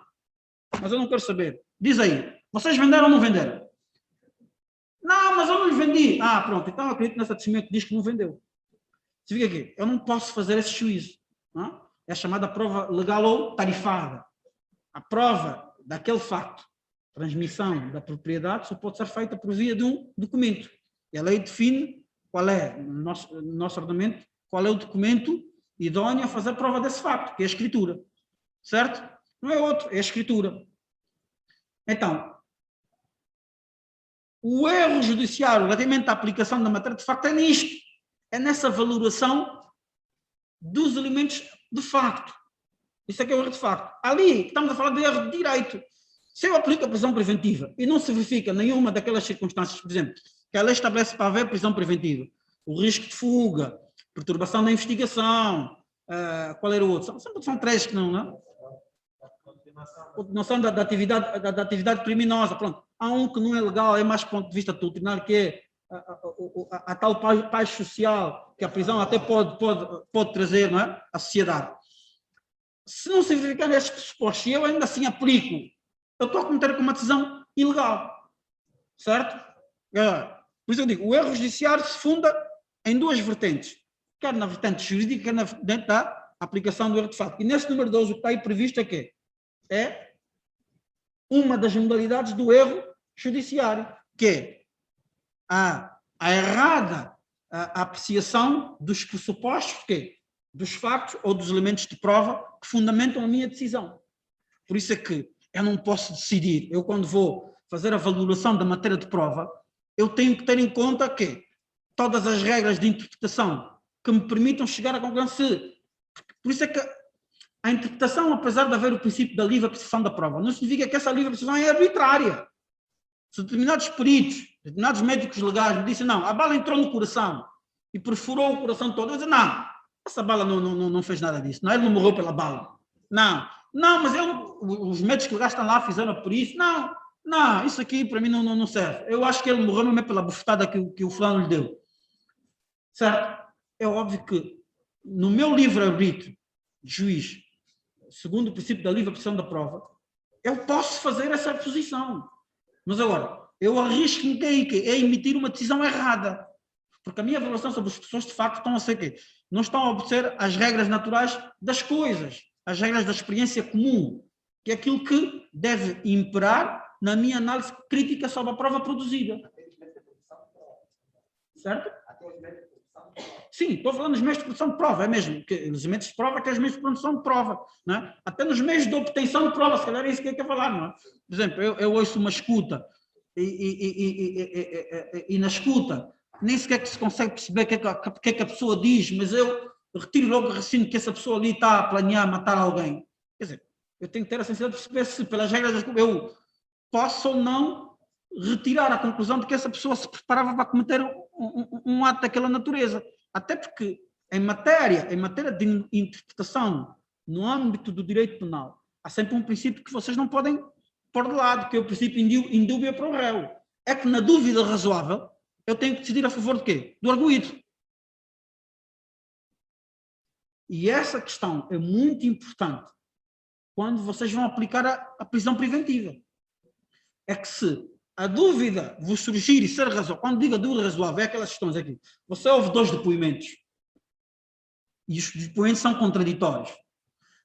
mas eu não quero saber. Diz aí, vocês venderam ou não venderam? Não, mas eu não lhe vendi. Ah, pronto, então eu acredito nessa testemunha que diz que não vendeu. Significa aqui, eu não posso fazer esse juízo. Não? É a chamada prova legal ou tarifada. A prova daquele facto, transmissão da propriedade, só pode ser feita por via de um documento. E a lei define qual é, no nosso ordenamento, qual é o documento idóneo a fazer prova desse facto, que é a escritura. Certo? Não é outro, é a escritura. Então, o erro judiciário relativamente à aplicação da matéria de facto é nisto. É nessa valoração dos elementos de facto. Isso é que é o erro de facto. Ali, estamos a falar de erro de direito. Se eu aplico a prisão preventiva e não se verifica nenhuma daquelas circunstâncias, por exemplo, que a lei estabelece para haver prisão preventiva, o risco de fuga, perturbação da investigação, qual era o outro? São três que não é? Continuação da atividade criminosa. Pronto. Há um que não é legal, é mais do ponto de vista doutrinário, que é a tal paz social que a prisão até pode trazer, não é? À sociedade. Se não se verificar estes pressupostos e eu ainda assim aplico, eu estou a cometer uma decisão ilegal. Certo? Por isso eu digo, o erro judiciário se funda em duas vertentes, quer na vertente jurídica, quer na vertente da aplicação do erro de facto. E nesse número 12, o que está aí previsto é que é uma das modalidades do erro judiciário, que é a errada apreciação dos pressupostos, dos factos ou dos elementos de prova que fundamentam a minha decisão. Por isso é que eu não posso decidir. Eu, quando vou fazer a valoração da matéria de prova, eu tenho que ter em conta que todas as regras de interpretação que me permitam chegar à conclusão. Por isso é que a interpretação, apesar de haver o princípio da livre apreciação da prova, não significa que essa livre apreciação é arbitrária. Se determinados peritos, determinados médicos legais me dissem, não, a bala entrou no coração e perfurou o coração todo, eu digo, não, essa bala não fez nada disso, não, ele não morreu pela bala. Não, mas os médicos legais estão lá, fizeram por isso, não, isso aqui para mim não serve. Eu acho que ele morreu mesmo pela bufetada que o fulano lhe deu. Certo? É óbvio que no meu livre-arbítrio de juiz, segundo o princípio da livre apreciação da prova, eu posso fazer essa posição. Mas agora, eu arrisco-me a emitir uma decisão errada. Porque a minha avaliação sobre as pessoas de facto estão a ser quê? Não estão a obedecer às regras naturais das coisas, às regras da experiência comum, que é aquilo que deve imperar na minha análise crítica sobre a prova produzida. Certo? Sim, estou falando dos meios de produção de prova, é mesmo, que os elementos de prova que é os meios de produção de prova, não é? Até nos meios de obtenção de prova, se calhar é isso que eu quero falar, não é? Por exemplo, eu ouço uma escuta e na escuta nem sequer que se consegue perceber o que é que a pessoa diz, mas eu retiro logo o raciocínio que essa pessoa ali está a planear matar alguém. Quer dizer, eu tenho que ter a sensibilidade de perceber se pelas regras das coisas eu posso ou não retirar a conclusão de que essa pessoa se preparava para cometer um ato daquela natureza. Até porque, em matéria de interpretação no âmbito do direito penal, há sempre um princípio que vocês não podem pôr de lado, que é o princípio indúbio para o réu. É que na dúvida razoável, eu tenho que decidir a favor de quê? Do arguido. E essa questão é muito importante quando vocês vão aplicar a prisão preventiva. É que se a dúvida vos surgir e ser razoável, quando digo a dúvida razoável, é aquelas questões aqui. Você ouve 2 depoimentos e os depoimentos são contraditórios.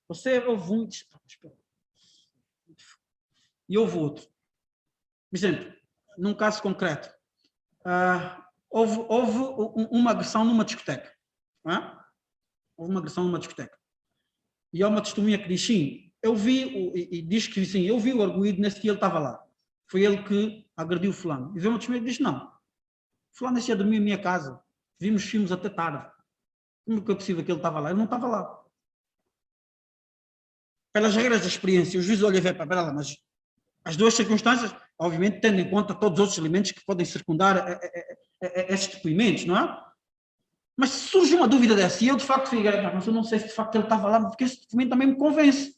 Você ouve um e ouve outro. Por exemplo, num caso concreto, houve uma agressão numa discoteca. Houve uma agressão numa discoteca. E há uma testemunha que diz, sim, eu vi, e diz que sim, eu vi o arguido nesse dia ele estava lá. Foi ele que agrediu o fulano. E vem uma testemunha que diz, não, fulano esse dia dormia em minha casa. Vimos filmes até tarde. Como é possível que ele estava lá? Ele não estava lá. Pelas regras da experiência, o juiz olha e vê, para lá, mas as 2 circunstâncias, obviamente, tendo em conta todos os outros elementos que podem circundar esses depoimentos, não é? Mas se surge uma dúvida dessa, e eu de facto fico, mas eu não sei se de facto ele estava lá, porque esse documento também me convence.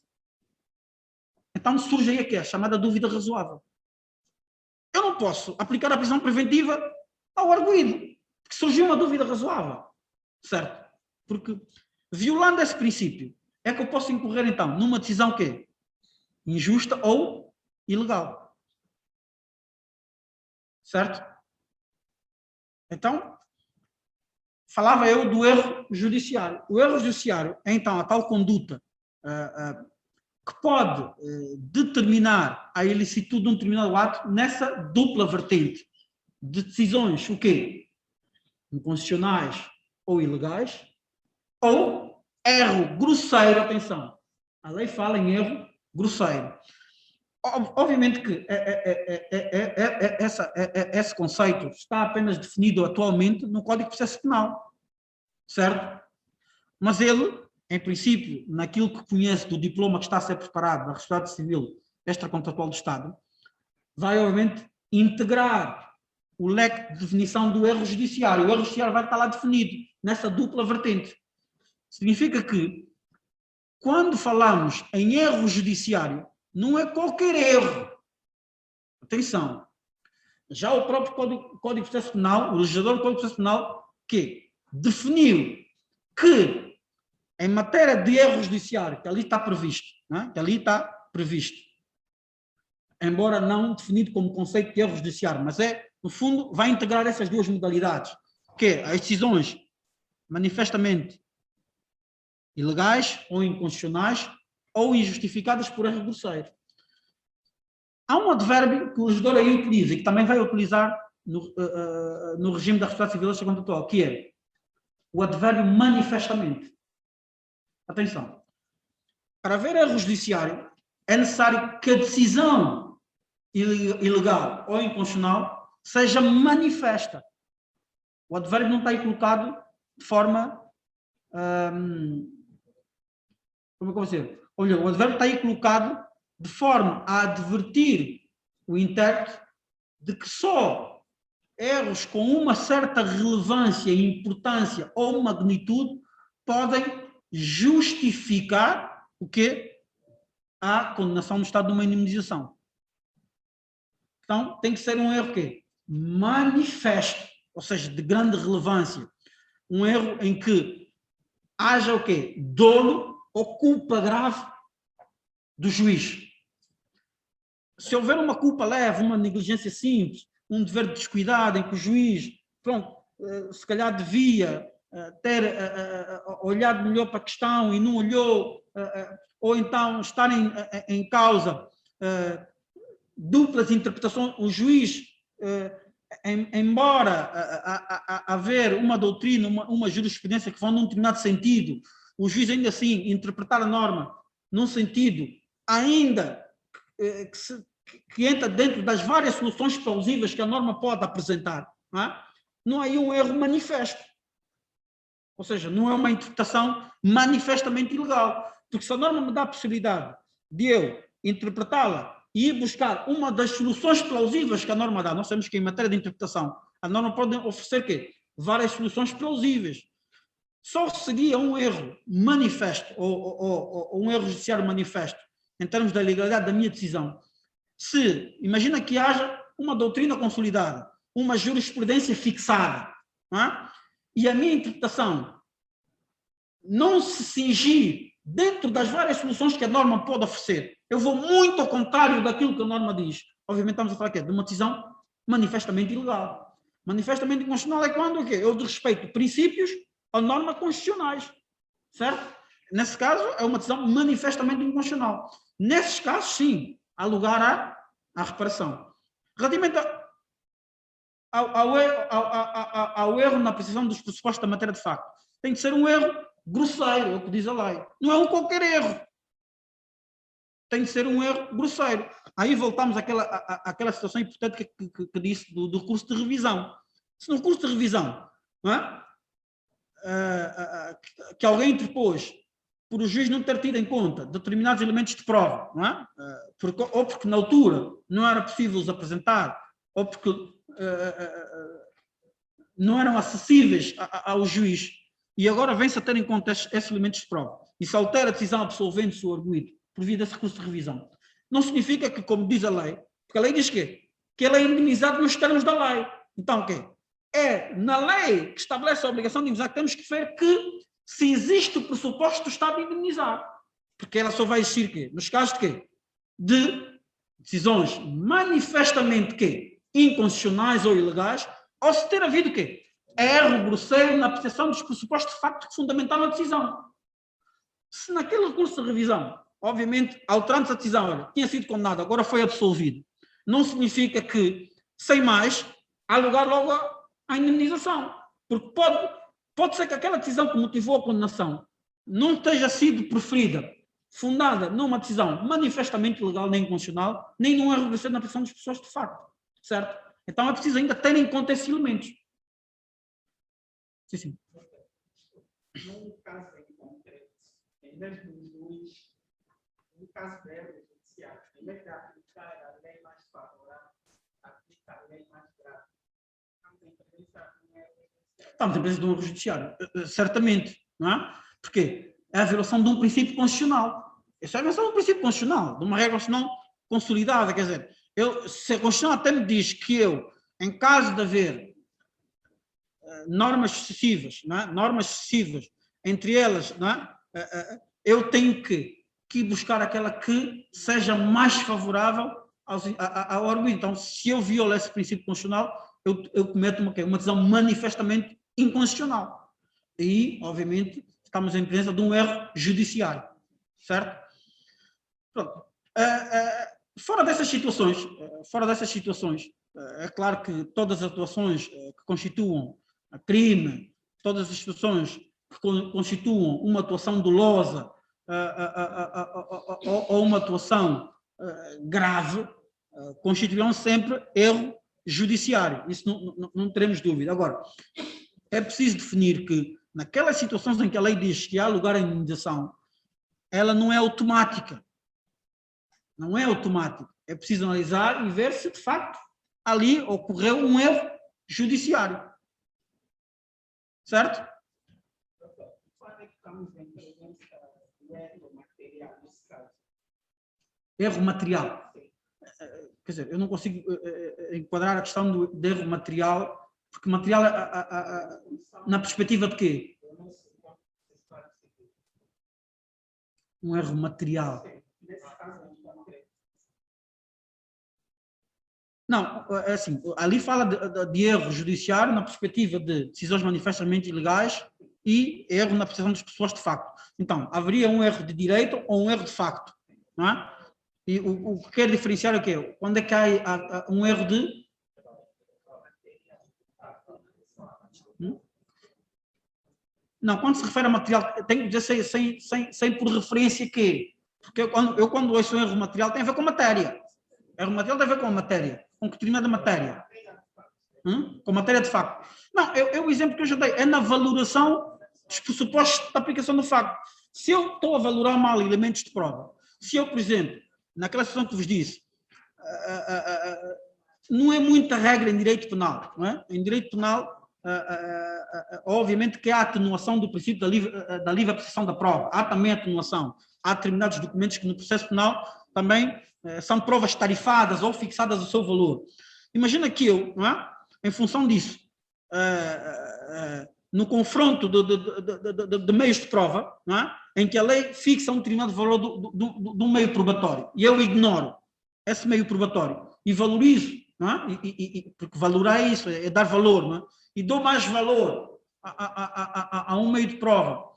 Então surge aí aqui a chamada dúvida razoável. Eu não posso aplicar a prisão preventiva ao arguido, porque surgiu uma dúvida razoável. Certo? Porque, violando esse princípio, é que eu posso incorrer, então, numa decisão quê? Injusta ou ilegal. Certo? Então, falava eu do erro judiciário. O erro judiciário é, então, a tal conduta que pode determinar a ilicitude de um determinado ato nessa dupla vertente de decisões, o quê? Inconstitucionais ou ilegais, ou erro grosseiro, atenção. A lei fala em erro grosseiro. Obviamente que esse conceito está apenas definido atualmente no Código de Processo Penal, certo? Mas ele, em princípio, naquilo que conhece do diploma que está a ser preparado da Responsabilidade Civil Extracontratual do Estado, vai, obviamente, integrar o leque de definição do erro judiciário. O erro judiciário vai estar lá definido, nessa dupla vertente. Significa que, quando falamos em erro judiciário, não é qualquer erro. Atenção. Já o próprio Código de Processo Penal, o legislador do Código de Processo Penal, que definiu que, em matéria de erro judiciário, que ali está previsto, né? Que ali está previsto, embora não definido como conceito de erro judiciário, mas no fundo, vai integrar essas 2 modalidades, que é as decisões manifestamente ilegais ou inconstitucionais ou injustificadas por erro grosseiro. Há um advérbio que o legislador aí utiliza e que também vai utilizar no regime da responsabilidade civil extracontratual, que é o advérbio manifestamente. Atenção. Para haver erro judiciário, é necessário que a decisão ilegal ou inconstitucional seja manifesta. O advérbio não está aí colocado de forma... como é que eu vou dizer? Olha, o advérbio está aí colocado de forma a advertir o intérprete de que só erros com uma certa relevância, importância ou magnitude podem justificar o quê? A condenação no estado de uma indemnização. Então, tem que ser um erro quê? Manifesto, ou seja, de grande relevância. Um erro em que haja o quê? Dolo ou culpa grave do juiz. Se houver uma culpa leve, uma negligência simples, um dever de descuidado em que o juiz, pronto, se calhar devia ter olhado melhor para a questão e não olhou, ou então estar em causa duplas interpretações, o juiz, embora haver uma doutrina, uma jurisprudência que vão num determinado sentido, o juiz ainda assim interpretar a norma num sentido ainda que entra dentro das várias soluções plausíveis que a norma pode apresentar, não há aí um erro manifesto. Ou seja, não é uma interpretação manifestamente ilegal. Porque se a norma me dá a possibilidade de eu interpretá-la e ir buscar uma das soluções plausíveis que a norma dá, nós sabemos que em matéria de interpretação a norma pode oferecer quê? Várias soluções plausíveis. Só seria um erro manifesto ou um erro judiciário manifesto em termos da legalidade da minha decisão Se, imagina que haja uma doutrina consolidada, uma jurisprudência fixada, não é? E a minha interpretação não se cingir dentro das várias soluções que a norma pode oferecer, eu vou muito ao contrário daquilo que a norma diz. Obviamente estamos a falar aqui de uma decisão manifestamente ilegal. Manifestamente inconstitucional é quando o quê? Eu desrespeito princípios ou normas constitucionais, certo? Nesse caso, é uma decisão manifestamente inconstitucional. Nesses casos, sim, há lugar à reparação. Relativamente ao erro na apreciação dos pressupostos da matéria de facto, tem que ser um erro grosseiro, é o que diz a lei. Não é um qualquer erro. Tem que ser um erro grosseiro. Aí voltamos àquela situação hipotética que disse do recurso de revisão. Se no recurso de revisão, não é? Que alguém interpôs por o juiz não ter tido em conta determinados elementos de prova, não é? Ou porque na altura não era possível os apresentar, ou porque não eram acessíveis ao juiz, e agora vem-se a ter em conta esses elementos de prova, e se altera a decisão absolvente-se o arguido por via desse recurso de revisão. Não significa que, como diz a lei, porque a lei diz que ele é indemnizado nos termos da lei. Então, o quê? É na lei que estabelece a obrigação de indemnizar que temos que ver que se existe o pressuposto do Estado de indemnizar. Porque ela só vai existir quê? Nos casos de quê? De decisões manifestamente quê? Inconstitucionais ou ilegais, ou se ter havido quê? Erro grosseiro na apreciação dos pressupostos de facto que fundamentaram a decisão. Se naquele recurso de revisão, obviamente, alterando-se a decisão, olha, tinha sido condenado, agora foi absolvido, não significa que, sem mais, há lugar logo à indemnização. Porque pode ser que aquela decisão que motivou a condenação não tenha sido proferida, fundada numa decisão manifestamente ilegal nem inconstitucional, nem num erro grosseiro na apreciação dos pressupostos de facto. Certo? Então é preciso ainda ter em conta esses elementos. Sim, sim. Num caso em concreto, em vez de no caso da erro judiciário, em vez de aplicar a lei mais favorável, aplicar a lei mais grave, estamos em presença de um erro judiciário. Certamente, não é? Porque é a violação de um princípio constitucional. Isso é a violação de um princípio constitucional, de uma regra constitucional consolidada. Quer dizer, se a Constituição até me diz que eu, em caso de haver normas excessivas, não é? Normas excessivas, entre elas, não é? Eu tenho que buscar aquela que seja mais favorável ao argumento. Então, se eu violo esse princípio constitucional, eu cometo uma decisão manifestamente inconstitucional. E, obviamente, estamos em presença de um erro judiciário. Certo? Pronto. Fora dessas situações, é claro que todas as atuações que constituam crime, todas as situações que constituam uma atuação dolosa ou uma atuação grave, constituirão sempre erro judiciário. Isso não teremos dúvida. Agora, é preciso definir que naquelas situações em que a lei diz que há lugar à indemnização, ela não é automática. Não é automática. É preciso analisar e ver se, de facto, ali ocorreu um erro judiciário. Certo? Quando é que estamos em presença do erro material nesse caso? Erro material. Quer dizer, eu não consigo enquadrar a questão do erro material, porque material na perspectiva de quê? Um erro material. Nesse caso em concreto. Não, é assim, ali fala de erro judiciário na perspectiva de decisões manifestamente ilegais e erro na apreciação dos pressupostos de facto. Então, haveria um erro de direito ou um erro de facto, não é? E o que quer diferenciar é o quê? Quando é que há um erro de... Não, quando se refere a material, tem que dizer sem por referência que... Porque eu quando ouço um erro material tem a ver com matéria. Erro material tem a ver com a matéria, com que determinada matéria. Com matéria de facto. Não, o exemplo que eu já dei é na valoração dos pressupostos da aplicação do facto. Se eu estou a valorar mal elementos de prova, se eu, por exemplo, naquela situação que vos disse, não é muita regra em direito penal, não é? Em direito penal, obviamente que há atenuação do princípio da livre apreciação da prova, há também atenuação, há determinados documentos que no processo penal também são provas tarifadas ou fixadas o seu valor. Imagina que eu, não é? Em função disso, no confronto de meios de prova, não é? Em que a lei fixa um determinado valor do meio probatório, e eu ignoro esse meio probatório e valorizo, não é? Porque valorar é isso, é dar valor, não é? E dou mais valor a um meio de prova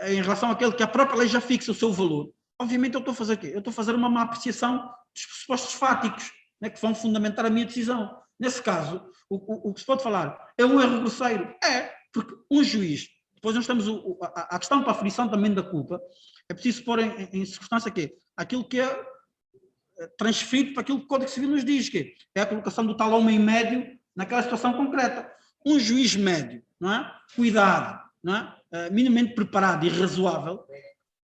em relação àquele que a própria lei já fixa o seu valor. Obviamente eu estou a fazer o quê? Eu estou a fazer uma má apreciação dos pressupostos fáticos, né, que vão fundamentar a minha decisão. Nesse caso, o que se pode falar é um erro grosseiro. Porque um juiz, depois nós temos a questão para a aferição também da culpa, é preciso pôr em circunstância que aquilo que é transferido para aquilo que o Código Civil nos diz, que é a colocação do tal homem médio naquela situação concreta. Um juiz médio, não é? Cuidado, não é? Minimamente preparado e razoável,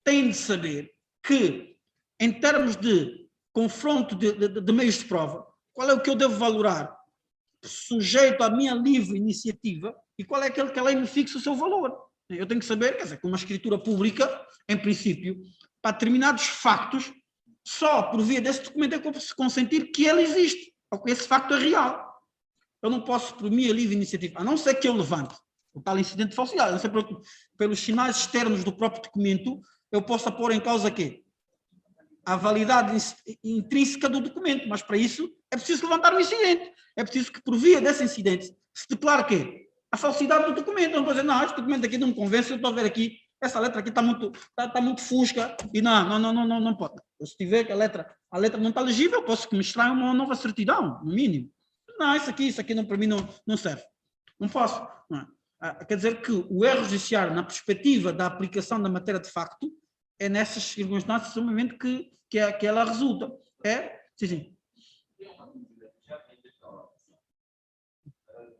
tem de saber que, em termos de confronto de meios de prova, qual é o que eu devo valorar sujeito à minha livre iniciativa e qual é aquele que a lei me fixa o seu valor. Eu tenho que saber, quer dizer, que uma escritura pública, em princípio, para determinados factos, só por via desse documento é que eu posso consentir que ele existe, ou que esse facto é real. Eu não posso, por minha livre iniciativa, a não ser que eu levante o tal incidente de falsidade, a não ser pelos sinais externos do próprio documento, eu possa pôr em causa quê? A validade intrínseca do documento, mas para isso é preciso levantar um incidente. É preciso que, por via desse incidente, se declare quê? A falsidade do documento. Eu não vou dizer, não, este documento aqui não me convence, eu estou a ver aqui, essa letra aqui está muito fusca, e não pode. Se tiver que a letra não está legível, eu posso mostrar uma nova certidão, no mínimo. Não, isso aqui não, para mim não serve. Não posso. Não é? Quer dizer que o erro judiciário, na perspectiva da aplicação da matéria de facto, é nessas circunstâncias, momento que ela resulta. Sim.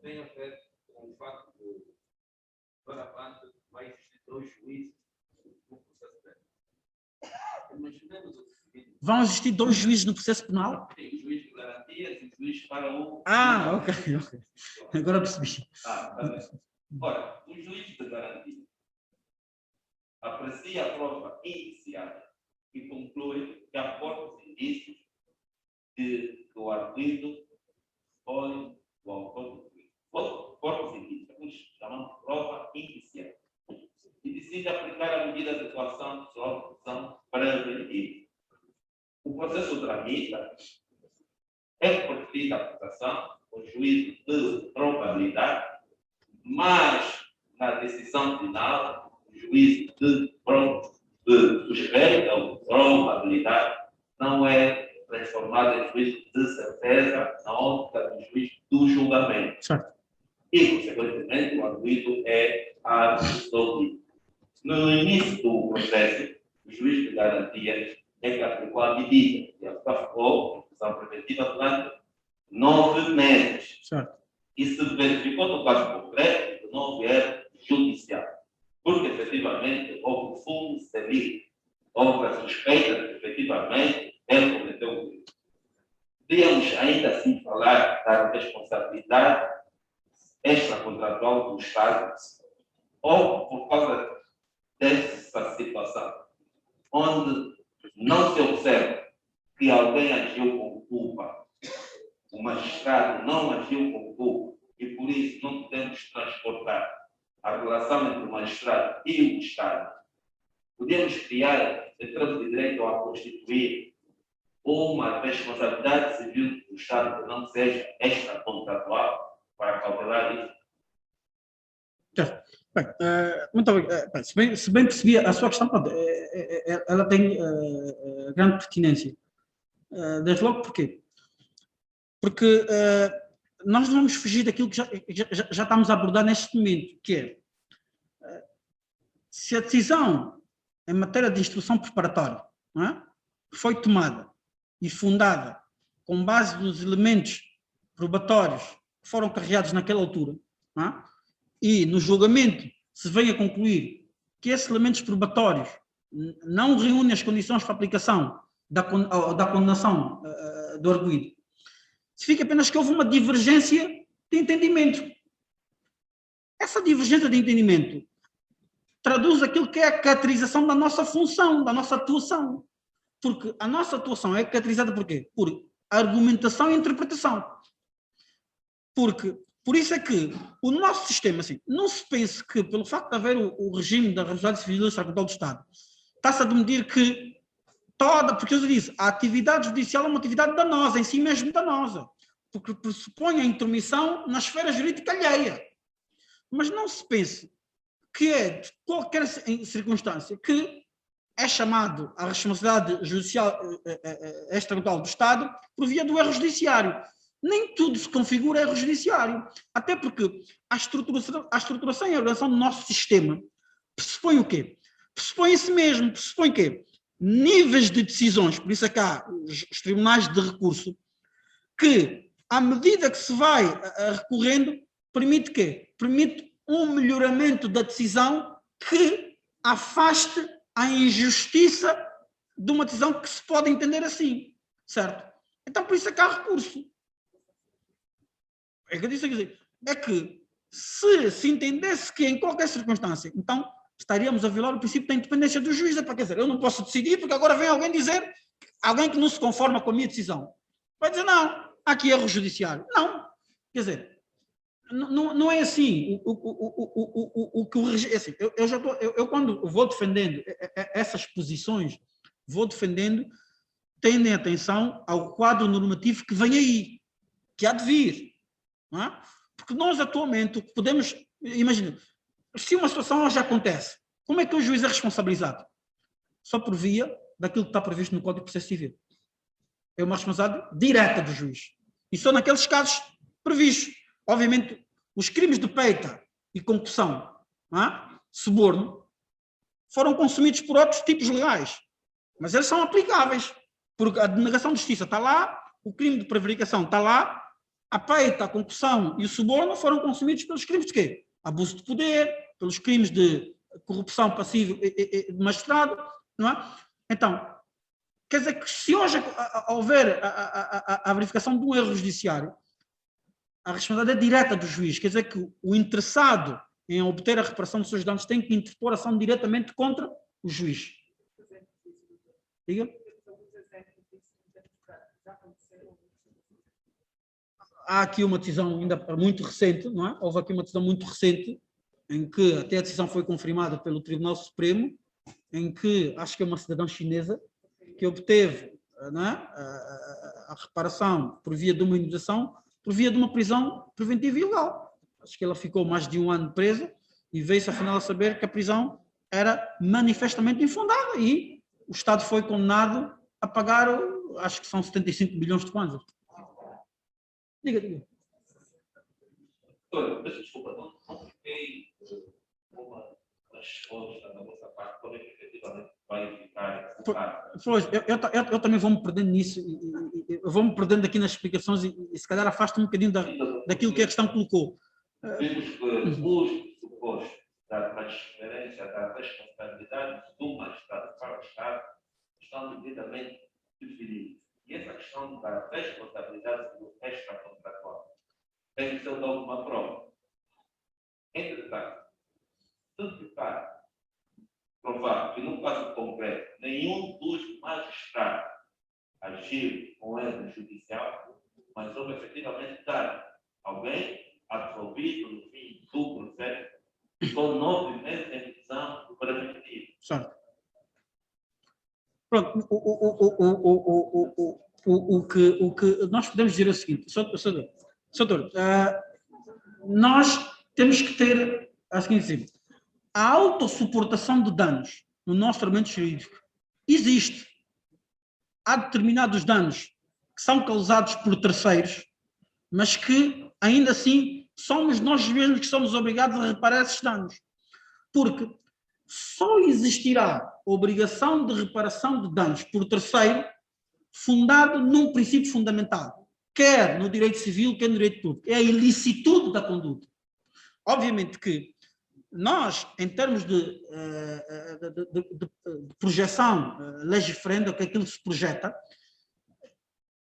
Tem a ver com o facto de, para a planta, vai existir 2 juízes no processo penal. Imaginemos o seguinte. Vão existir 2 juízes no processo penal? Tem o juiz de garantias e o juiz para o... Ok. Agora percebi. Tá bem. Ora, o juiz de garantia aprecia a prova iniciada e conclui que há fortes indícios de que o arguido foi o autor do crime. Fortes indícios, alguns chamam de prova iniciada. E decide aplicar a medida de coação de sua opção preventiva. O processo tramita, é proferida a acusação, o juízo de probabilidade, mas na decisão final, o juízo de suspeita ou probabilidade não é transformado em juízo de certeza na ótica do juiz do julgamento. Certo. E, consequentemente, o arguido é absolvido. No início do processo, o juiz de garantia é que aplicou a medida e aplicou a prisão preventiva durante 9 meses. Certo. E se verificou no caso concreto que não houver judicial. Porque, efetivamente, houve fundo delito. Houve a suspeita de que, efetivamente, ele cometeu o crime. Podíamos ainda assim falar da responsabilidade extracontratual do Estado, ou por causa dessa situação, onde não se observa que alguém agiu com culpa, o magistrado não agiu com culpa, e por isso não podemos transportar a relação entre o magistrado e o Estado. Podemos criar, em termos de direito, a constituir uma responsabilidade civil do Estado que não seja extracontratual para cautelar isso. Bem, muito obrigado. Se bem percebi a sua questão, ela tem grande pertinência. Desde logo, porquê? Porque nós não vamos fugir daquilo que já estamos a abordar neste momento, que é se a decisão em matéria de instrução preparatória, não é, foi tomada e fundada com base nos elementos probatórios que foram carregados naquela altura, não é, e no julgamento se vem a concluir que esses elementos probatórios não reúnem as condições para aplicação da condenação do arguido, significa apenas que houve uma divergência de entendimento. Essa divergência de entendimento traduz aquilo que é a caracterização da nossa função, da nossa atuação. Porque a nossa atuação é caracterizada por quê? Por argumentação e interpretação. Porque, por isso é que o nosso sistema, assim, não se pense que, pelo facto de haver o regime da responsabilidade civil extracontratual do Estado, está-se a medir que porque eu disse, a atividade judicial é uma atividade danosa, em si mesmo danosa, porque pressupõe a intromissão na esfera jurídica alheia. Mas não se pense que é de qualquer circunstância que é chamado à responsabilidade judicial extracontratual do Estado por via do erro judiciário. Nem tudo se configura erro judiciário. Até porque a estruturação e a organização do nosso sistema pressupõe o quê? Pressupõe isso mesmo, pressupõe o quê? Níveis de decisões, por isso é que há os tribunais de recurso, que, à medida que se vai recorrendo, permite quê? Permite um melhoramento da decisão que afaste a injustiça de uma decisão que se pode entender assim, certo? Então, por isso é que há recurso. É que eu disse, é que se entendesse que em qualquer circunstância, então estaríamos a violar o princípio da independência do juiz. Quer dizer, eu não posso decidir porque agora vem alguém dizer, alguém que não se conforma com a minha decisão, vai dizer, não, há aqui erro judiciário. Não, quer dizer, não é assim. Assim, eu quando vou defendendo essas posições, vou defendendo, tendo em atenção ao quadro normativo que vem aí, que há de vir. Não é? Porque nós atualmente podemos, imagina, se uma situação hoje acontece, como é que o juiz é responsabilizado? Só por via daquilo que está previsto no Código de Processo Civil. É uma responsabilidade direta do juiz. E só naqueles casos previstos. Obviamente, os crimes de peita e concussão, suborno, foram consumidos por outros tipos legais. Mas eles são aplicáveis. Porque a denegação de justiça está lá, o crime de prevaricação está lá, a peita, a concussão e o suborno foram consumidos pelos crimes de quê? Abuso de poder, pelos crimes de corrupção passiva de magistrado, não é? Então, quer dizer que se hoje houver a verificação de um erro judiciário, a responsabilidade é direta do juiz, quer dizer que o interessado em obter a reparação dos seus danos tem que interpor ação diretamente contra o juiz. Diga? Há aqui uma decisão ainda muito recente, não é? Houve aqui uma decisão muito recente, em que até a decisão foi confirmada pelo Tribunal Supremo, em que, acho que é uma cidadã chinesa, que obteve, não é, a reparação por via de uma indenização, por via de uma prisão preventiva ilegal. Acho que ela ficou mais de 1 ano presa e veio-se afinal a saber que a prisão era manifestamente infundada e o Estado foi condenado a pagar, acho que são 75 milhões de kwanzas. Diga. Desculpa, não fiquei com uma resposta da vossa parte, como é que efetivamente vai ficar. Pois, eu também vou-me perdendo nisso, eu vou-me perdendo aqui nas explicações e se calhar afasto um bocadinho daquilo que a questão colocou. Vimos que os pressupostos da transferência da responsabilidade do magistrado para o Estado estão devidamente definidos. E essa questão da responsabilidade do extracontratual tem que ser dado uma prova. Entretanto, se ficar provado que, no caso concreto, nenhum dos magistrados agiu com erro judicial, mas houve efetivamente dano, alguém absolvido no fim do processo, com 9 meses em prisão preventiva. Certo. Pronto, o que nós podemos dizer é o seguinte, Doutor, nós temos que ter a seguinte, a autossuportação de danos no nosso ordenamento jurídico existe. Há determinados danos que são causados por terceiros, mas que ainda assim somos nós mesmos que somos obrigados a reparar esses danos. Porque só existirá obrigação de reparação de danos por terceiro fundado num princípio fundamental, quer no direito civil, quer no direito público, é a ilicitude da conduta. Obviamente que nós, em termos de projeção legiferenda, que aquilo se projeta,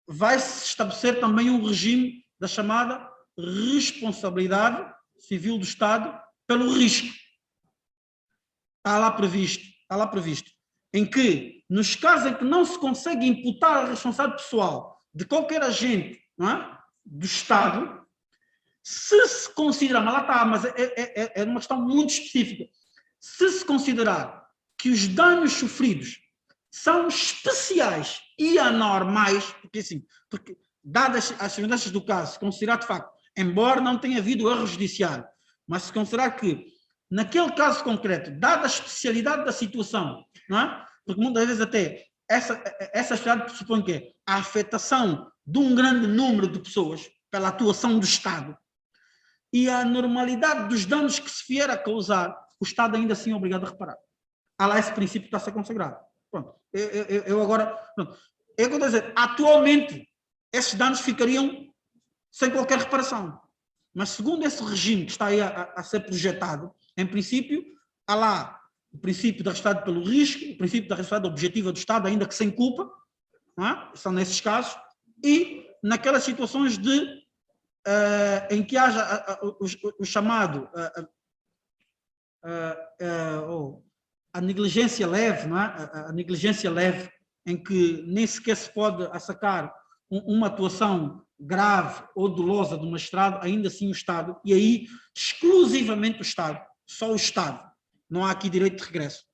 vai-se estabelecer também um regime da chamada responsabilidade civil do Estado pelo risco. Está lá previsto. em que, nos casos em que não se consegue imputar a responsabilidade pessoal de qualquer agente, não é, do Estado, se considerar, mas lá está, mas é uma questão muito específica, se considerar que os danos sofridos são especiais e anormais, porque dadas as circunstâncias do caso, se considerar de facto, embora não tenha havido erro judiciário, mas se considerar que, naquele caso concreto, dada a especialidade da situação, não é? Porque muitas vezes até essa especialidade pressupõe que a afetação de um grande número de pessoas pela atuação do Estado e a normalidade dos danos que se vier a causar, o Estado ainda assim é obrigado a reparar. Há lá esse princípio que está a ser consagrado. Pronto. Eu agora... Pronto. É o que eu estou a dizer. Atualmente, esses danos ficariam sem qualquer reparação. Mas segundo esse regime que está aí a ser projetado, em princípio, há lá o princípio da responsabilidade pelo risco, o princípio da responsabilidade objetiva do Estado, ainda que sem culpa, não é? São nesses casos, e naquelas situações em que haja o chamado a negligência leve, não é? A negligência leve, em que nem sequer se pode assacar uma atuação grave ou dolosa do magistrado, ainda assim o Estado, e aí exclusivamente o Estado, só o Estado, não há aqui direito de regresso,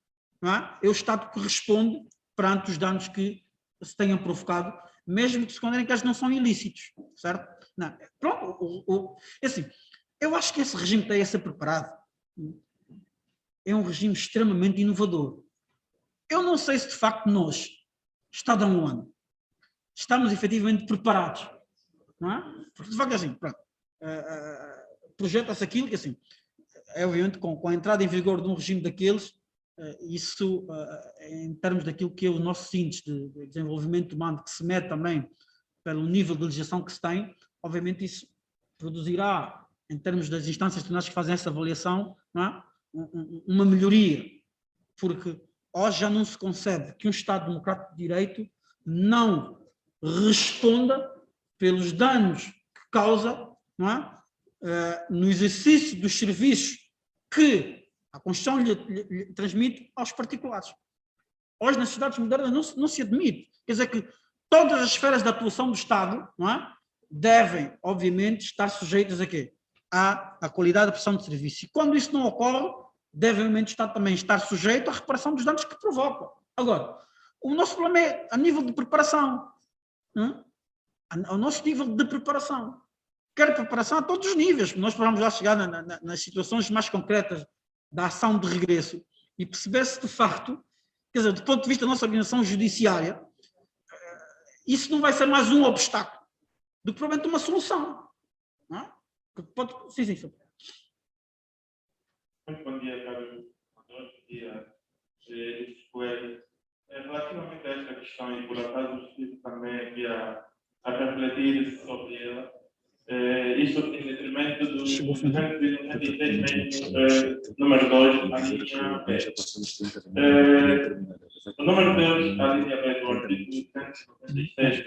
não é? É o Estado que responde perante os danos que se tenham provocado, mesmo que se considerem que eles não são ilícitos, certo? Não, pronto, assim, eu acho que esse regime que está a ser preparado é um regime extremamente inovador. Eu não sei se de facto nós, Estado angolano, estamos efetivamente preparados, não é? Porque de facto é assim, pronto, projeta-se aquilo que assim, é obviamente com a entrada em vigor de um regime daqueles, isso em termos daquilo que é o nosso índice de desenvolvimento humano, que se mede também pelo nível de legislação que se tem, obviamente isso produzirá, em termos das instâncias tribunais que fazem essa avaliação, não é? Uma melhoria, porque hoje já não se concebe que um Estado democrático de direito não responda pelos danos que causa, não é? No exercício dos serviços que a Constituição lhe transmite aos particulares. Hoje, nas sociedades modernas, não se admite. Quer dizer que todas as esferas de atuação do Estado, não é, devem, obviamente, estar sujeitas a quê? À qualidade da prestação de serviço. E quando isso não ocorre, deve, obviamente, também estar sujeito à reparação dos danos que provoca. Agora, o nosso problema é a nível de preparação. Ao nosso nível de preparação. Quer preparação a todos os níveis. Nós vamos já chegar nas situações mais concretas da ação de regresso e perceber-se de facto, quer dizer, do ponto de vista da nossa organização judiciária, isso não vai ser mais um obstáculo do que provavelmente uma solução. Não é? Sim. Muito bom dia, Carlos. Bom dia, Coelho. Relativamente a esta questão, e por acaso estive também aqui a refletir sobre ela, isto em detrimento do 293, número 2, a linha B. O número 2, a linha B do artigo 296,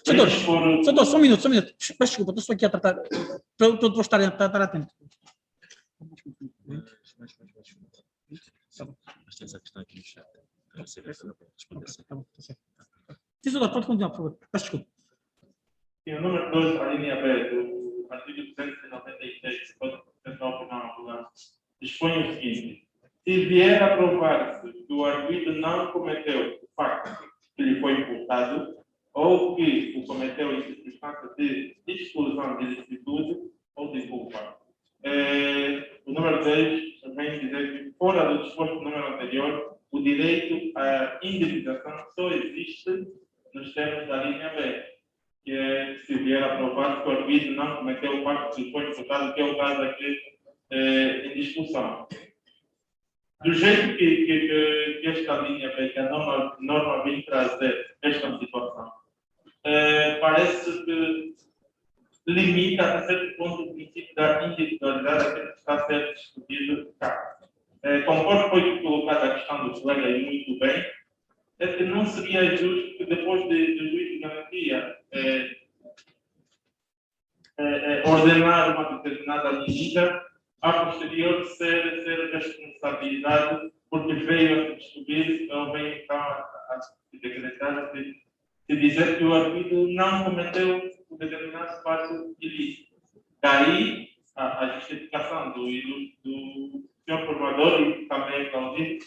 Senador, só um minuto. Peço desculpa, estou só aqui a tratar, para eu estar atento. Mas tens a questão aqui no chat. Sim, senador, pode continuar, por favor. Peço desculpa. Sim, o número 2, a linha B do artigo 296, Código Processual Penal, dispõe o seguinte: se vier a provar-se que o arguido não cometeu o facto que lhe foi imputado, ou que o cometeu em circunstância de exclusão de ilicitude ou de culpa. O número 10 vem dizer que, fora do disposto no número anterior, o direito à indenização só existe nos termos da linha B, que é se vier a provar que o arguido não cometeu o facto que lhe foi imputado, que é o caso aqui em discussão. Do jeito que esta linha B, que a norma vem trazer esta situação, parece que limita a certo ponto o princípio da individualidade daquilo que está a ser discutido cá. Conforme foi colocada a questão do colega aí muito bem, é que não seria justo que depois do juiz de garantia ordenar uma determinada medida, a posterior ser responsabilidade porque veio a descobrir, ou veio então a decretar, de dizer que o arguido não cometeu um determinado fato ilícito. Daí a justificação do senhor formador e também Claudinho,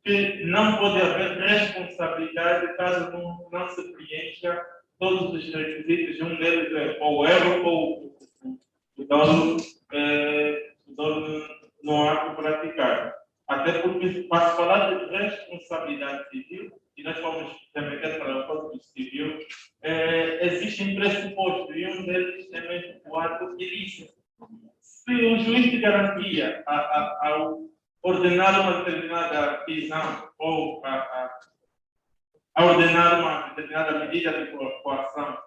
que não pode haver responsabilidade caso não se preencha todos os requisitos. Um deles é ou o erro ou o dolo no ato praticado. Até porque, para se falar de responsabilidade civil, e nós vamos remeter para o Código Civil, existem pressupostos, e um deles é mesmo o ato ilícito. Se o juiz de garantia, ao ordenar uma determinada prisão ou a ordenar uma determinada medida de coação,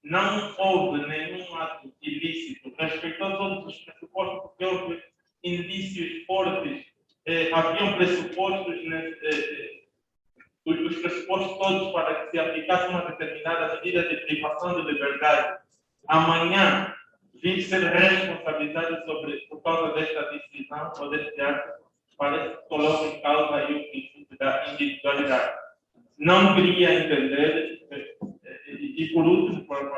não houve nenhum ato ilícito, respeitou todos os pressupostos, porque houve indícios fortes, haviam pressupostos, os pressupostos todos para que se aplicasse uma determinada medida de privação de liberdade. Amanhã, vir ser responsabilizado por causa desta decisão ou deste ato, parece que coloca em causa aí o princípio da individualidade. Não queria entender, e por último, para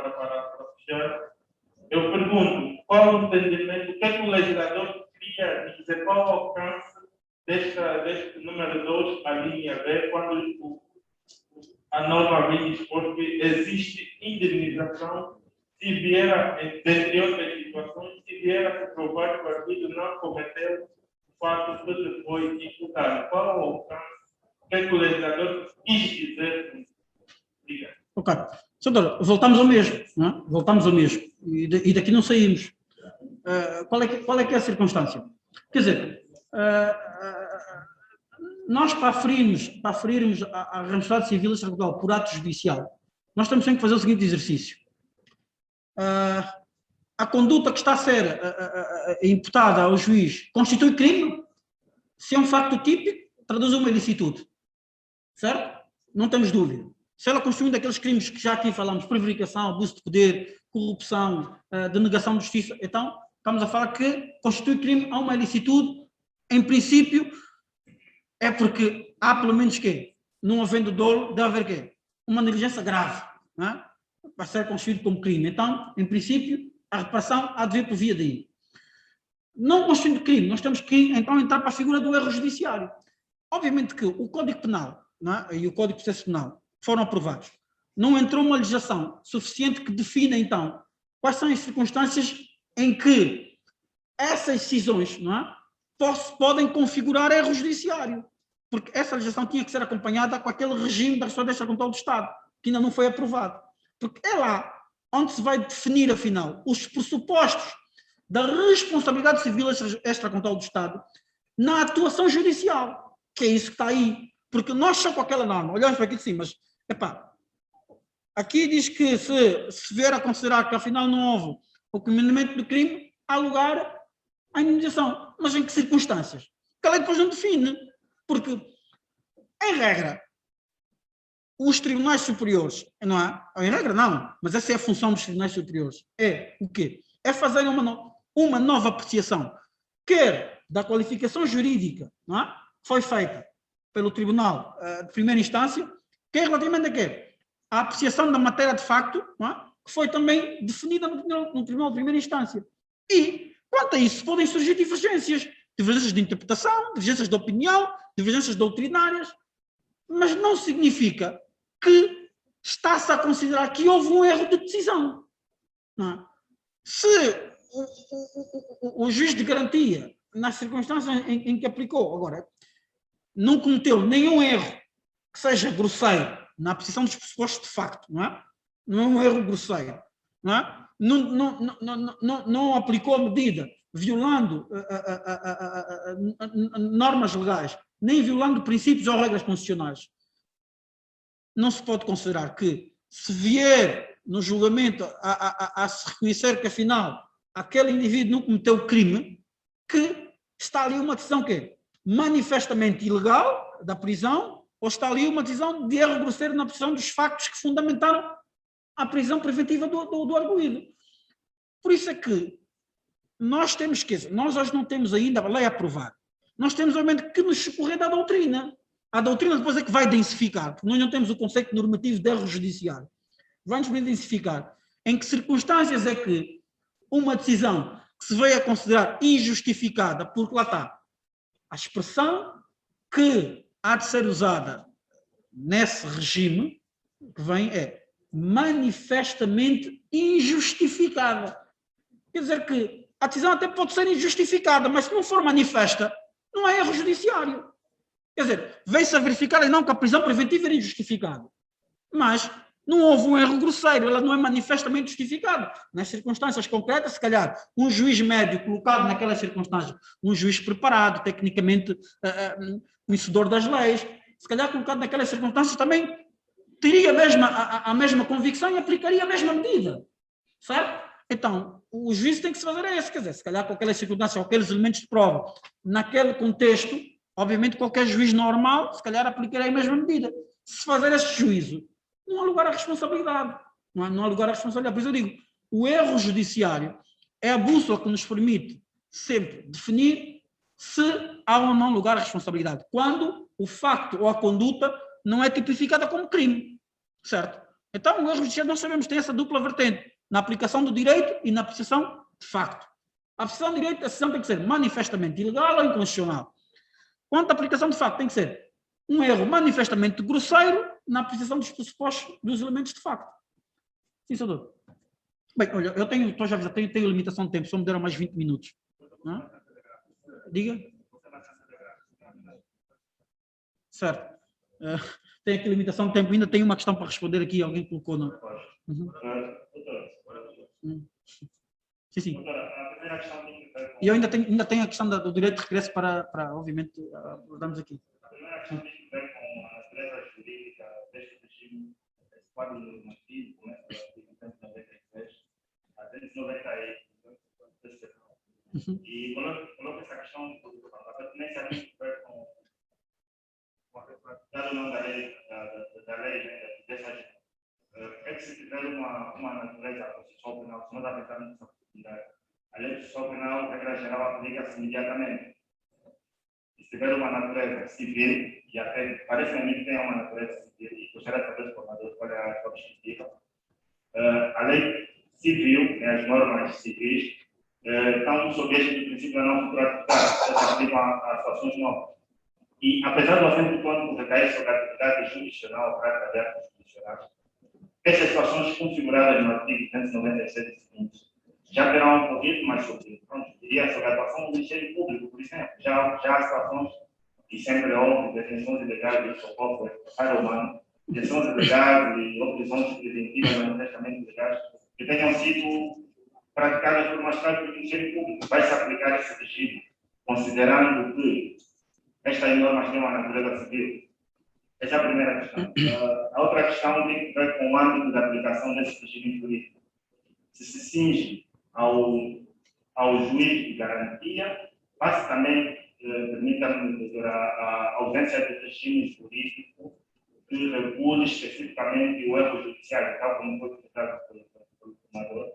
fechar, eu pergunto, qual o entendimento, o que é que o legislador queria dizer, qual o alcance deste número 2, a linha B, quando a norma vem dispor que existe indenização se vier, dentre outras situações, se vier a se provar que o arguido não cometeu o fato que lhe foi imputado. Qual é o alcance? O que é que o legislador quis dizer? Obrigado. Ok. Senador, voltamos ao mesmo, não é? Voltamos ao mesmo. E daqui não saímos. Qual é que é a circunstância? Quer dizer, nós para aferirmos a responsabilidade civil e extraconstitucional por ato judicial, nós temos sempre que fazer o seguinte exercício. A conduta que está a ser imputada ao juiz constitui crime? Se é um facto típico, traduz uma ilicitude. Certo? Não temos dúvida. Se ela constitui um daqueles crimes que já aqui falamos, prevaricação, abuso de poder, corrupção, denegação de justiça, então estamos a falar que constitui crime a uma ilicitude, em princípio, é porque há pelo menos quê? Não havendo dolo, deve haver quê? Uma negligência grave, não é? Para ser constituído como crime. Então, em princípio, a reparação há de vir por via daí. Não constituindo crime, nós temos que então entrar para a figura do erro judiciário. Obviamente que o Código Penal, não é? E o Código de Processo Penal foram aprovados. Não entrou uma legislação suficiente que defina então quais são as circunstâncias em que essas decisões, não é? Podem configurar erro judiciário. Porque essa legislação tinha que ser acompanhada com aquele regime da responsabilidade extraconstitucional do Estado, que ainda não foi aprovado. Porque é lá onde se vai definir, afinal, os pressupostos da responsabilidade civil extraconstitucional do Estado na atuação judicial, que é isso que está aí. Porque nós só com aquela norma, olhamos para aqui de cima, mas, epá, aqui diz que se vier a considerar que afinal não houve o cometimento do crime, há lugar à indenização. Mas em que circunstâncias? Que a lei depois não define. Porque, em regra, os tribunais superiores, não é? Em regra não, mas essa é a função dos tribunais superiores. É o quê? É fazer uma nova apreciação, quer da qualificação jurídica, não é? Que foi feita pelo tribunal de primeira instância, quer relativamente a quê? A apreciação da matéria de facto, não é? Que foi também definida no tribunal de primeira instância. E, quanto a isso, podem surgir divergências de interpretação, divergências de opinião, divergências doutrinárias, mas não significa que está-se a considerar que houve um erro de decisão. Não é? Se o juiz de garantia, nas circunstâncias em que aplicou, agora, não cometeu nenhum erro que seja grosseiro na apreciação dos pressupostos de facto, não é? Não é um erro grosseiro, não é? Não aplicou a medida violando normas legais, nem violando princípios ou regras constitucionais. Não se pode considerar que, se vier no julgamento a se reconhecer que, afinal, aquele indivíduo não cometeu crime, que está ali uma decisão que é manifestamente ilegal da prisão, ou está ali uma decisão de erro grosseiro na apreciação dos factos que fundamentaram a prisão preventiva do arguido. Por isso é que nós temos que, nós hoje não temos ainda a lei a aprovar. nós temos, obviamente, que nos socorrer da doutrina. A doutrina depois é que vai densificar, porque nós não temos o conceito normativo de erro judiciário. Vai-nos densificar em que circunstâncias é que uma decisão que se veio a considerar injustificada, porque lá está, a expressão que há de ser usada nesse regime que vem é manifestamente injustificada. Quer dizer que a decisão até pode ser injustificada, mas se não for manifesta, não é erro judiciário. Quer dizer, veio-se a verificar e não que a prisão preventiva era injustificada. Mas não houve um erro grosseiro, ela não é manifestamente justificada. Nas circunstâncias concretas, se calhar, um juiz médio colocado naquelas circunstâncias, um juiz preparado, tecnicamente conhecedor das leis, se calhar colocado naquelas circunstâncias também teria a mesma convicção e aplicaria a mesma medida. Certo? Então, o juízo tem que se fazer esse, quer dizer, se calhar com aquelas circunstâncias, com aqueles elementos de prova, naquele contexto, obviamente qualquer juiz normal, se calhar aplicaria a mesma medida. Se fazer esse juízo, não há lugar à responsabilidade. Não há lugar à responsabilidade. Por isso eu digo, o erro judiciário é a bússola que nos permite sempre definir se há ou não lugar à responsabilidade. Quando o facto ou a conduta não é tipificada como crime. Certo? Então, o erro judiciário, nós sabemos, tem essa dupla vertente. Na aplicação do direito e na apreciação de facto. A apreciação do direito, a decisão tem que ser manifestamente ilegal ou inconstitucional. Quanto à aplicação de facto, tem que ser um erro manifestamente grosseiro na apreciação dos pressupostos dos elementos de facto. Sim, senador. Bem, olha, eu tenho limitação de tempo, só me deram mais 20 minutos. Não? Diga. Certo. Tem aqui limitação de tempo, ainda tenho uma questão para responder aqui, alguém colocou no... Uhum. Sim, sim. E eu ainda tenho a questão do direito de regresso para obviamente, abordarmos aqui. A primeira questão tem que ver com a natureza jurídica deste regime, esse quadro normativo, começa a artigo 196 a 198. E coloco essa questão, a pertinência tem que ver com o nome da lei, dessa lei. É que se tiver uma natureza constitucional penal, se nós aplicarmos essa possibilidade, a lei constitucional penal, regra geral, aplica-se imediatamente. E se tiver uma natureza civil, e até parece a mim que tem uma natureza civil, e gostaria de saber, formador, qual é a sua perspectiva. A lei civil, né, as normas civis, estão sob este princípio de não praticar, se a situações novas. E apesar do acento quando recair sobre a atividade jurisdicional, a prática de atos jurisdicionais, essas situações configuradas no artigo 197 seguintes já terão ocorrido, mas sobre a atuação do Ministério Público, por exemplo, já há situações que sempre houve detenções ilegais de socorro para o humano, detenções ilegais e obtenções preventivas manifestamente ilegais que tenham sido praticadas por magistrados do Ministério Público. Vai-se aplicar esse regime, considerando que estas normas têm uma natureza civil. Essa é a primeira questão. A outra questão tem que ver com o âmbito da aplicação desse regime jurídico. Se cinge ao juiz de garantia, basicamente permita-me, doutora, a ausência de regime jurídico que regule especificamente o erro judiciário, tal como foi explicado pelo formador.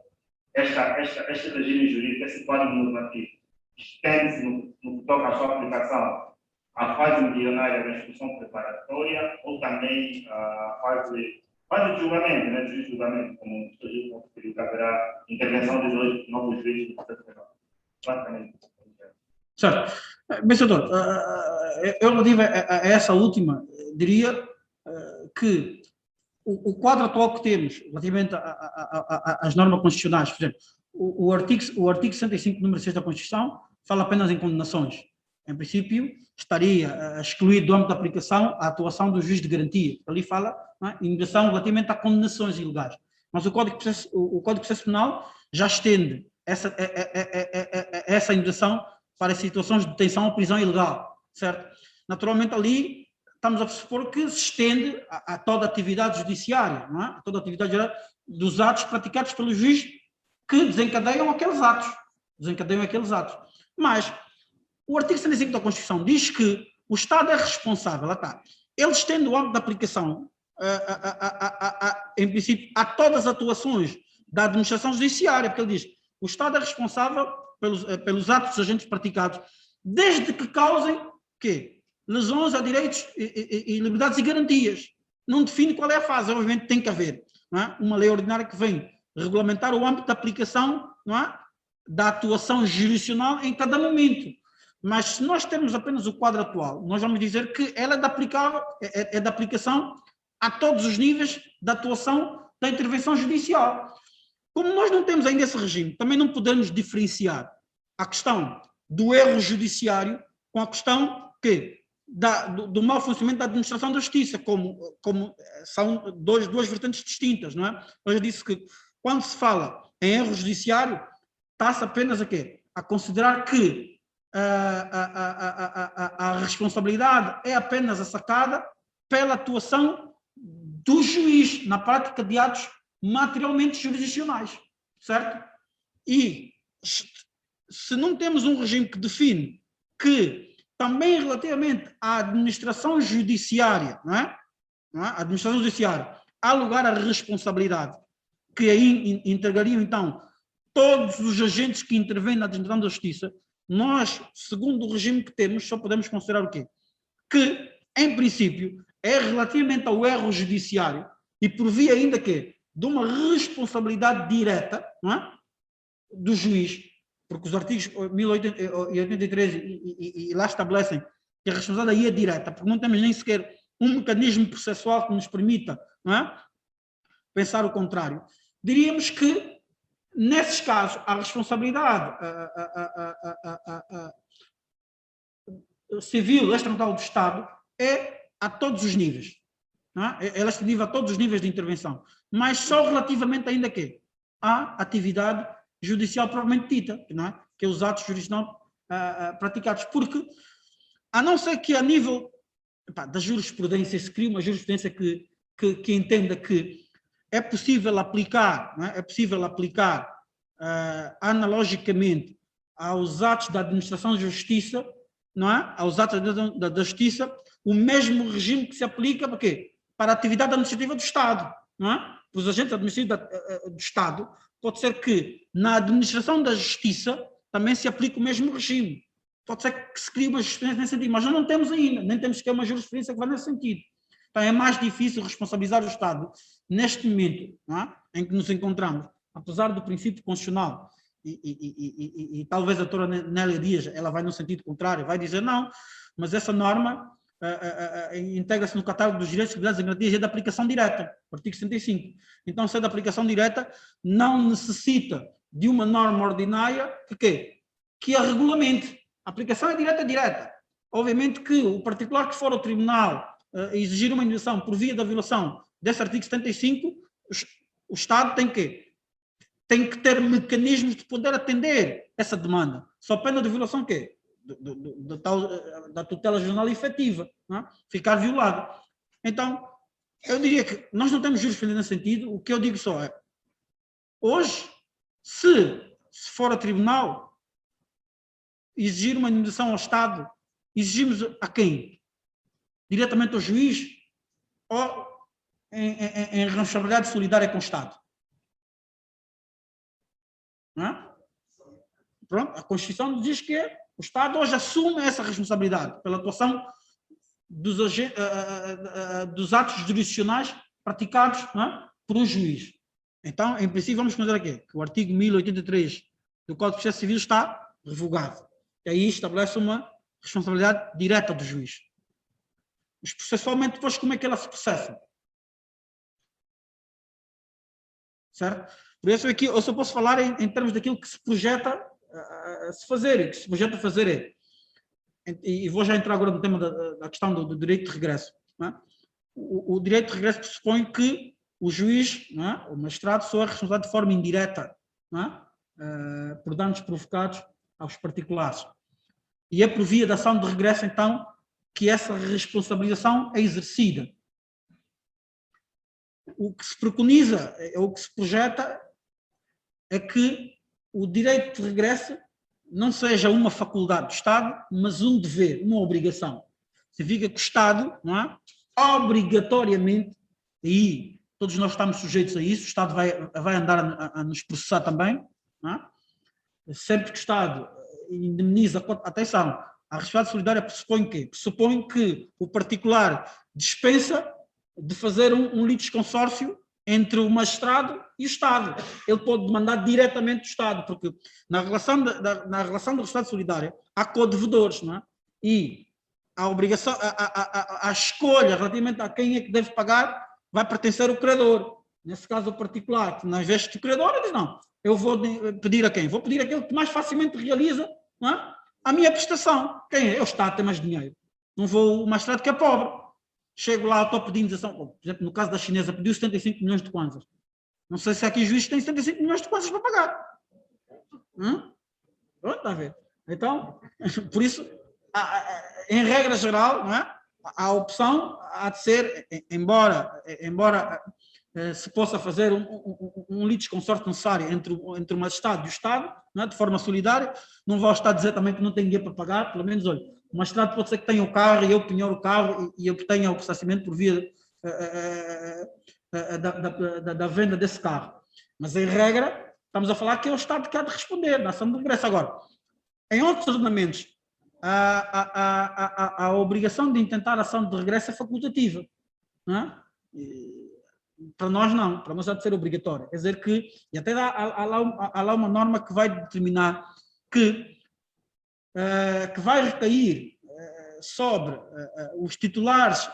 Este regime jurídico, esse quadro normativo, estende-se no que toca à sua aplicação a fase embrionária da instrução preparatória ou também a fase de julgamento, né, de julgamento, como o Sr. referiu, que haverá intervenção de dois novos juízes do processo penal. Basicamente. Certo. Bem, senador, eu relativo a essa última, diria que o quadro atual que temos, relativamente às normas constitucionais, por exemplo, o artigo 65, número 6 da Constituição, fala apenas em condenações. Em princípio, estaria excluído do âmbito da aplicação a atuação do juiz de garantia. Ali fala, inovação relativamente a condenações ilegais. Mas o Código de Processo Penal já estende essa inovação para situações de detenção ou prisão ilegal, certo? Naturalmente, ali estamos a supor que se estende a toda a atividade judiciária, não é? A toda a atividade dos atos praticados pelo juiz que desencadeiam aqueles atos. Mas o artigo 65 da Constituição diz que o Estado é responsável, ele estende o âmbito da aplicação, em princípio, a todas as atuações da administração judiciária, porque ele diz que o Estado é responsável pelos atos dos agentes praticados desde que causem quê? Lesões a direitos e liberdades e garantias. Não define qual é a fase, obviamente tem que haver, não é? Uma lei ordinária que vem regulamentar o âmbito de aplicação, não é? Da atuação jurisdicional em cada momento. Mas se nós temos apenas o quadro atual, nós vamos dizer que ela é de aplicação a todos os níveis da atuação da intervenção judicial. Como nós não temos ainda esse regime, também não podemos diferenciar a questão do erro judiciário com a questão do mau funcionamento da administração da justiça, como são duas vertentes distintas, não é? Eu já disse que quando se fala em erro judiciário, está-se apenas a considerar que a responsabilidade é apenas sacada pela atuação do juiz na prática de atos materialmente jurisdicionais, certo? E se não temos um regime que define que também relativamente à administração judiciária, não é? A administração judiciária há lugar à responsabilidade, que aí integrariam então todos os agentes que intervêm na administração da justiça, nós, segundo o regime que temos, só podemos considerar o quê? Que, em princípio, é relativamente ao erro judiciário e por via ainda de uma responsabilidade direta, não é? Do juiz, porque os artigos 1083 e lá estabelecem que a responsabilidade aí é direta, porque não temos nem sequer um mecanismo processual que nos permita, não é? Pensar o contrário. Diríamos que, nesses casos, a responsabilidade civil extramural do Estado é a todos os níveis. Não é? Ela é estendível a todos os níveis de intervenção, mas só relativamente ainda à atividade judicial propriamente dita, não é? Que é os atos jurisdicionais praticados, porque, a não ser que a nível da jurisprudência se crie uma jurisprudência que entenda que é possível aplicar, não é? É possível aplicar analogicamente aos atos da administração de justiça, não é? Aos atos da justiça, o mesmo regime que se aplica para quê? Para a atividade administrativa do Estado, não é? Para os agentes administrativos do Estado, pode ser que na administração da justiça também se aplique o mesmo regime. Pode ser que se crie uma jurisprudência nesse sentido, mas nós não temos ainda, nem temos sequer uma jurisprudência que vá nesse sentido. Então é mais difícil responsabilizar o Estado neste momento, não é? Em que nos encontramos, apesar do princípio constitucional, e talvez a doutora Nélia Dias, ela vai no sentido contrário, vai dizer não, mas essa norma integra-se no catálogo dos direitos, liberdades e garantias e é de aplicação direta, artigo 75. Então, se é de aplicação direta, não necessita de uma norma ordinária que a regulamente. A aplicação é direta. Obviamente que o particular que for ao tribunal exigir uma indenização por via da violação desse artigo 75, o Estado tem que ter mecanismos de poder atender essa demanda. Só pena de violação da tutela jornal efetiva, não é? Ficar violada. Então, eu diria que nós não temos jurisprudência nesse sentido. O que eu digo só é, hoje, se for ao tribunal exigir uma indenização ao Estado, exigimos a quem? Diretamente ao juiz ou em responsabilidade solidária com o Estado? Não é? Pronto, a Constituição diz que o Estado hoje assume essa responsabilidade pela atuação dos atos jurisdicionais praticados, não é? Por um juiz. Então, em princípio, vamos considerar que o artigo 1083 do Código de Processo Civil está revogado. E aí estabelece uma responsabilidade direta do juiz. Mas processualmente, depois, como é que ela se processa? Certo? Por isso aqui eu só posso falar em termos daquilo que se projeta a se fazer. E que se projeta a fazer e vou já entrar agora no tema da questão do direito de regresso. Não é? O direito de regresso pressupõe que o juiz, não é? O magistrado, só é responsável de forma indireta, não é? Por danos provocados aos particulares. E é por via da ação de regresso, então, que essa responsabilização é exercida. O que se preconiza, o que se projeta, é que o direito de regresso não seja uma faculdade do Estado, mas um dever, uma obrigação. Significa que o Estado, não é? Obrigatoriamente, e todos nós estamos sujeitos a isso, o Estado vai andar a nos processar também, não é? Sempre que o Estado indemniza, atenção, a responsabilidade solidária pressupõe o quê? Pressupõe que o particular dispensa de fazer um litisconsórcio entre o magistrado e o Estado. Ele pode demandar diretamente do Estado, porque na relação da responsabilidade solidária há co-devedores, não é? E a obrigação, a escolha relativamente a quem é que deve pagar vai pertencer ao credor. Nesse caso, o particular, na vez do credor, ele diz, não, eu vou pedir a quem? Vou pedir àquele que mais facilmente realiza, não é? A minha prestação. Quem é? O Estado tem mais dinheiro. Não vou o magistrado que é pobre. Chego lá, estou pedindo indenização. Por exemplo, no caso da chinesa, pediu 75 milhões de kwanzas. Não sei se aqui juiz tem 75 milhões de kwanzas para pagar. Pronto, está a ver. Então, por isso, em regra geral, não é? A opção há de ser, embora se possa fazer um litisconsórcio necessário entre o magistrado e o Estado, não é? De forma solidária, não vai o Estado dizer também que não tem dinheiro para pagar, pelo menos, olha, o magistrado pode ser que tenha o carro e eu penhore o carro e eu tenha o ressarcimento por via da venda desse carro. Mas, em regra, estamos a falar que é o Estado que há de responder na ação de regresso. Agora, em outros ordenamentos, a obrigação de intentar a ação de regresso é facultativa. Não é? Para nós não, para nós há de ser obrigatória. Quer dizer que, e até há lá uma norma que vai determinar que vai recair sobre os titulares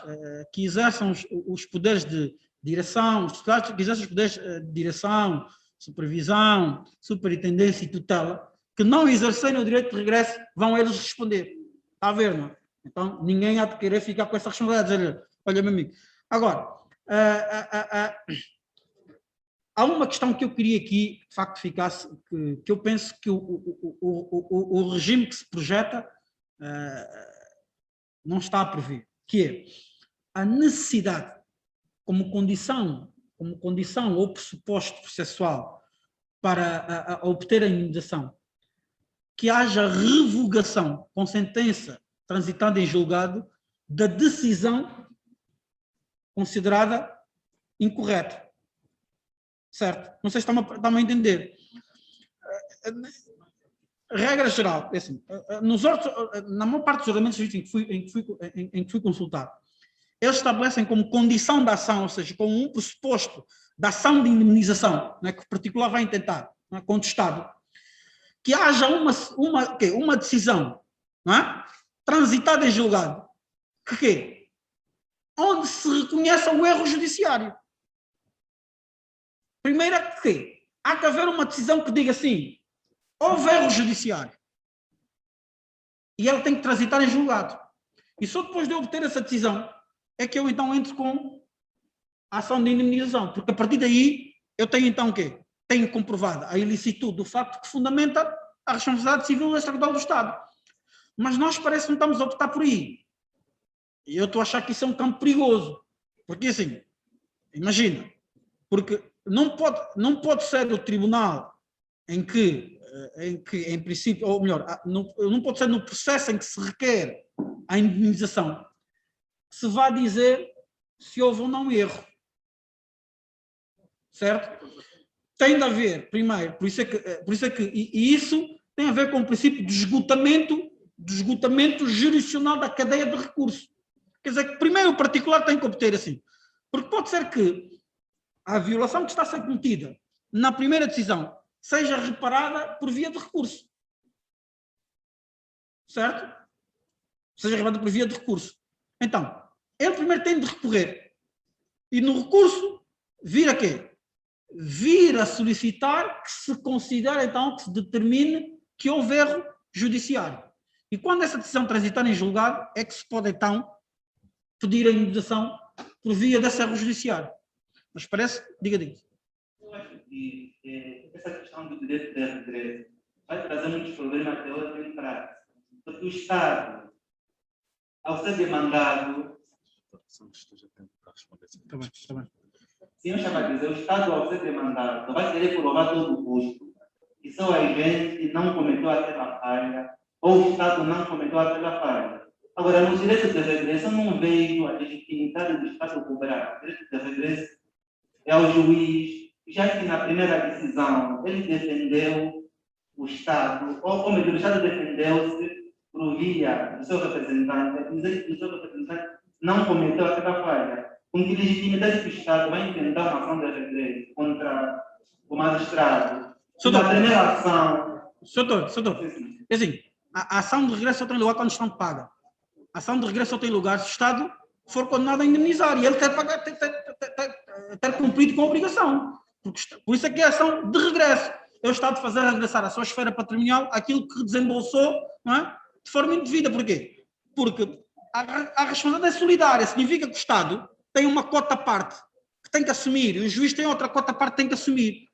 que exerçam os poderes de direção, os titulares que exercem os poderes de direção, supervisão, superintendência e tutela, que não exercerem o direito de regresso, vão eles responder. Está a ver, não? Então, ninguém há de querer ficar com essa responsabilidade. Dizer, olha, meu amigo. Agora, há uma questão que eu queria aqui, de facto, ficasse, que eu penso que o regime que se projeta não está a prever, que é a necessidade, como condição ou pressuposto processual para obter a indenização, que haja revogação com sentença transitada em julgado da decisão considerada incorreta. Certo? Não sei se está-me a entender. Regra geral, é assim, na maior parte dos ordenamentos em que fui consultado, eles estabelecem como condição da ação, ou seja, como um pressuposto da ação de indemnização, né, que o particular vai intentar, né, contra o Estado, que haja uma decisão, não é? Transitada em julgado, onde se reconheça o erro judiciário. Primeiro é que há que haver uma decisão que diga assim, houve erro judiciário. E ela tem que transitar em julgado. E só depois de eu obter essa decisão é que eu então entro com a ação de indemnização. Porque a partir daí eu tenho então o quê? Tenho comprovada a ilicitude do facto que fundamenta a responsabilidade civil e extrajudicial do Estado. Mas nós parece que não estamos a optar por aí. E eu estou a achar que isso é um campo perigoso. Porque assim, imagina, porque não pode ser o tribunal em que em princípio, ou melhor, não pode ser no processo em que se requer a indemnização, que se vá dizer se houve ou não erro. Certo? Tem de haver, primeiro, por isso é que e isso tem a ver com o princípio de esgotamento jurisdicional da cadeia de recurso. Quer dizer que primeiro o particular tem que obter assim. Porque pode ser que a violação que está a ser cometida na primeira decisão seja reparada por via de recurso. Certo? Seja reparada por via de recurso. Então, ele primeiro tem de recorrer. E no recurso, vir a quê? Vir a solicitar que se considere, então, que se determine que houve erro judiciário. E quando essa decisão transitar em julgado, é que se pode, então, pedir a indenização por via desse erro judiciário. Mas parece, diga. Eu acho que essa questão do direito de regresso vai trazer muitos problemas teóricos e práticos. Porque o Estado, ao ser demandado... Está bem. Sim, eu estava a dizer, o Estado, ao ser demandado, vai querer provar todo o custo. E só a gente não cometeu aquela falha, ou o Estado não cometeu aquela falha. Agora, no direito de regresso, eu não vejo a legitimidade do Estado cobrar. O direito de regresso é ao juiz, já que na primeira decisão ele defendeu o Estado, ou melhor, o Estado defendeu-se por via do seu representante, dizer que o seu representante não cometeu aquela falha. Com que legitimidade que o Estado vai intentar uma ação de regresso contra o magistrado? Doutor. Na primeira ação... Doutor, é assim, a ação de regresso só tem lugar quando estão paga. A ação de regresso só tem lugar se o Estado for condenado a indemnizar e ele quer pagar, ter cumprido com a obrigação. Por isso é que é a ação de regresso. É o Estado fazer regressar à sua esfera patrimonial aquilo que desembolsou, não é? De forma indevida. Porquê? Porque a responsabilidade é solidária. Significa que o Estado tem uma cota à parte que tem que assumir e o juiz tem outra cota à parte que tem que assumir.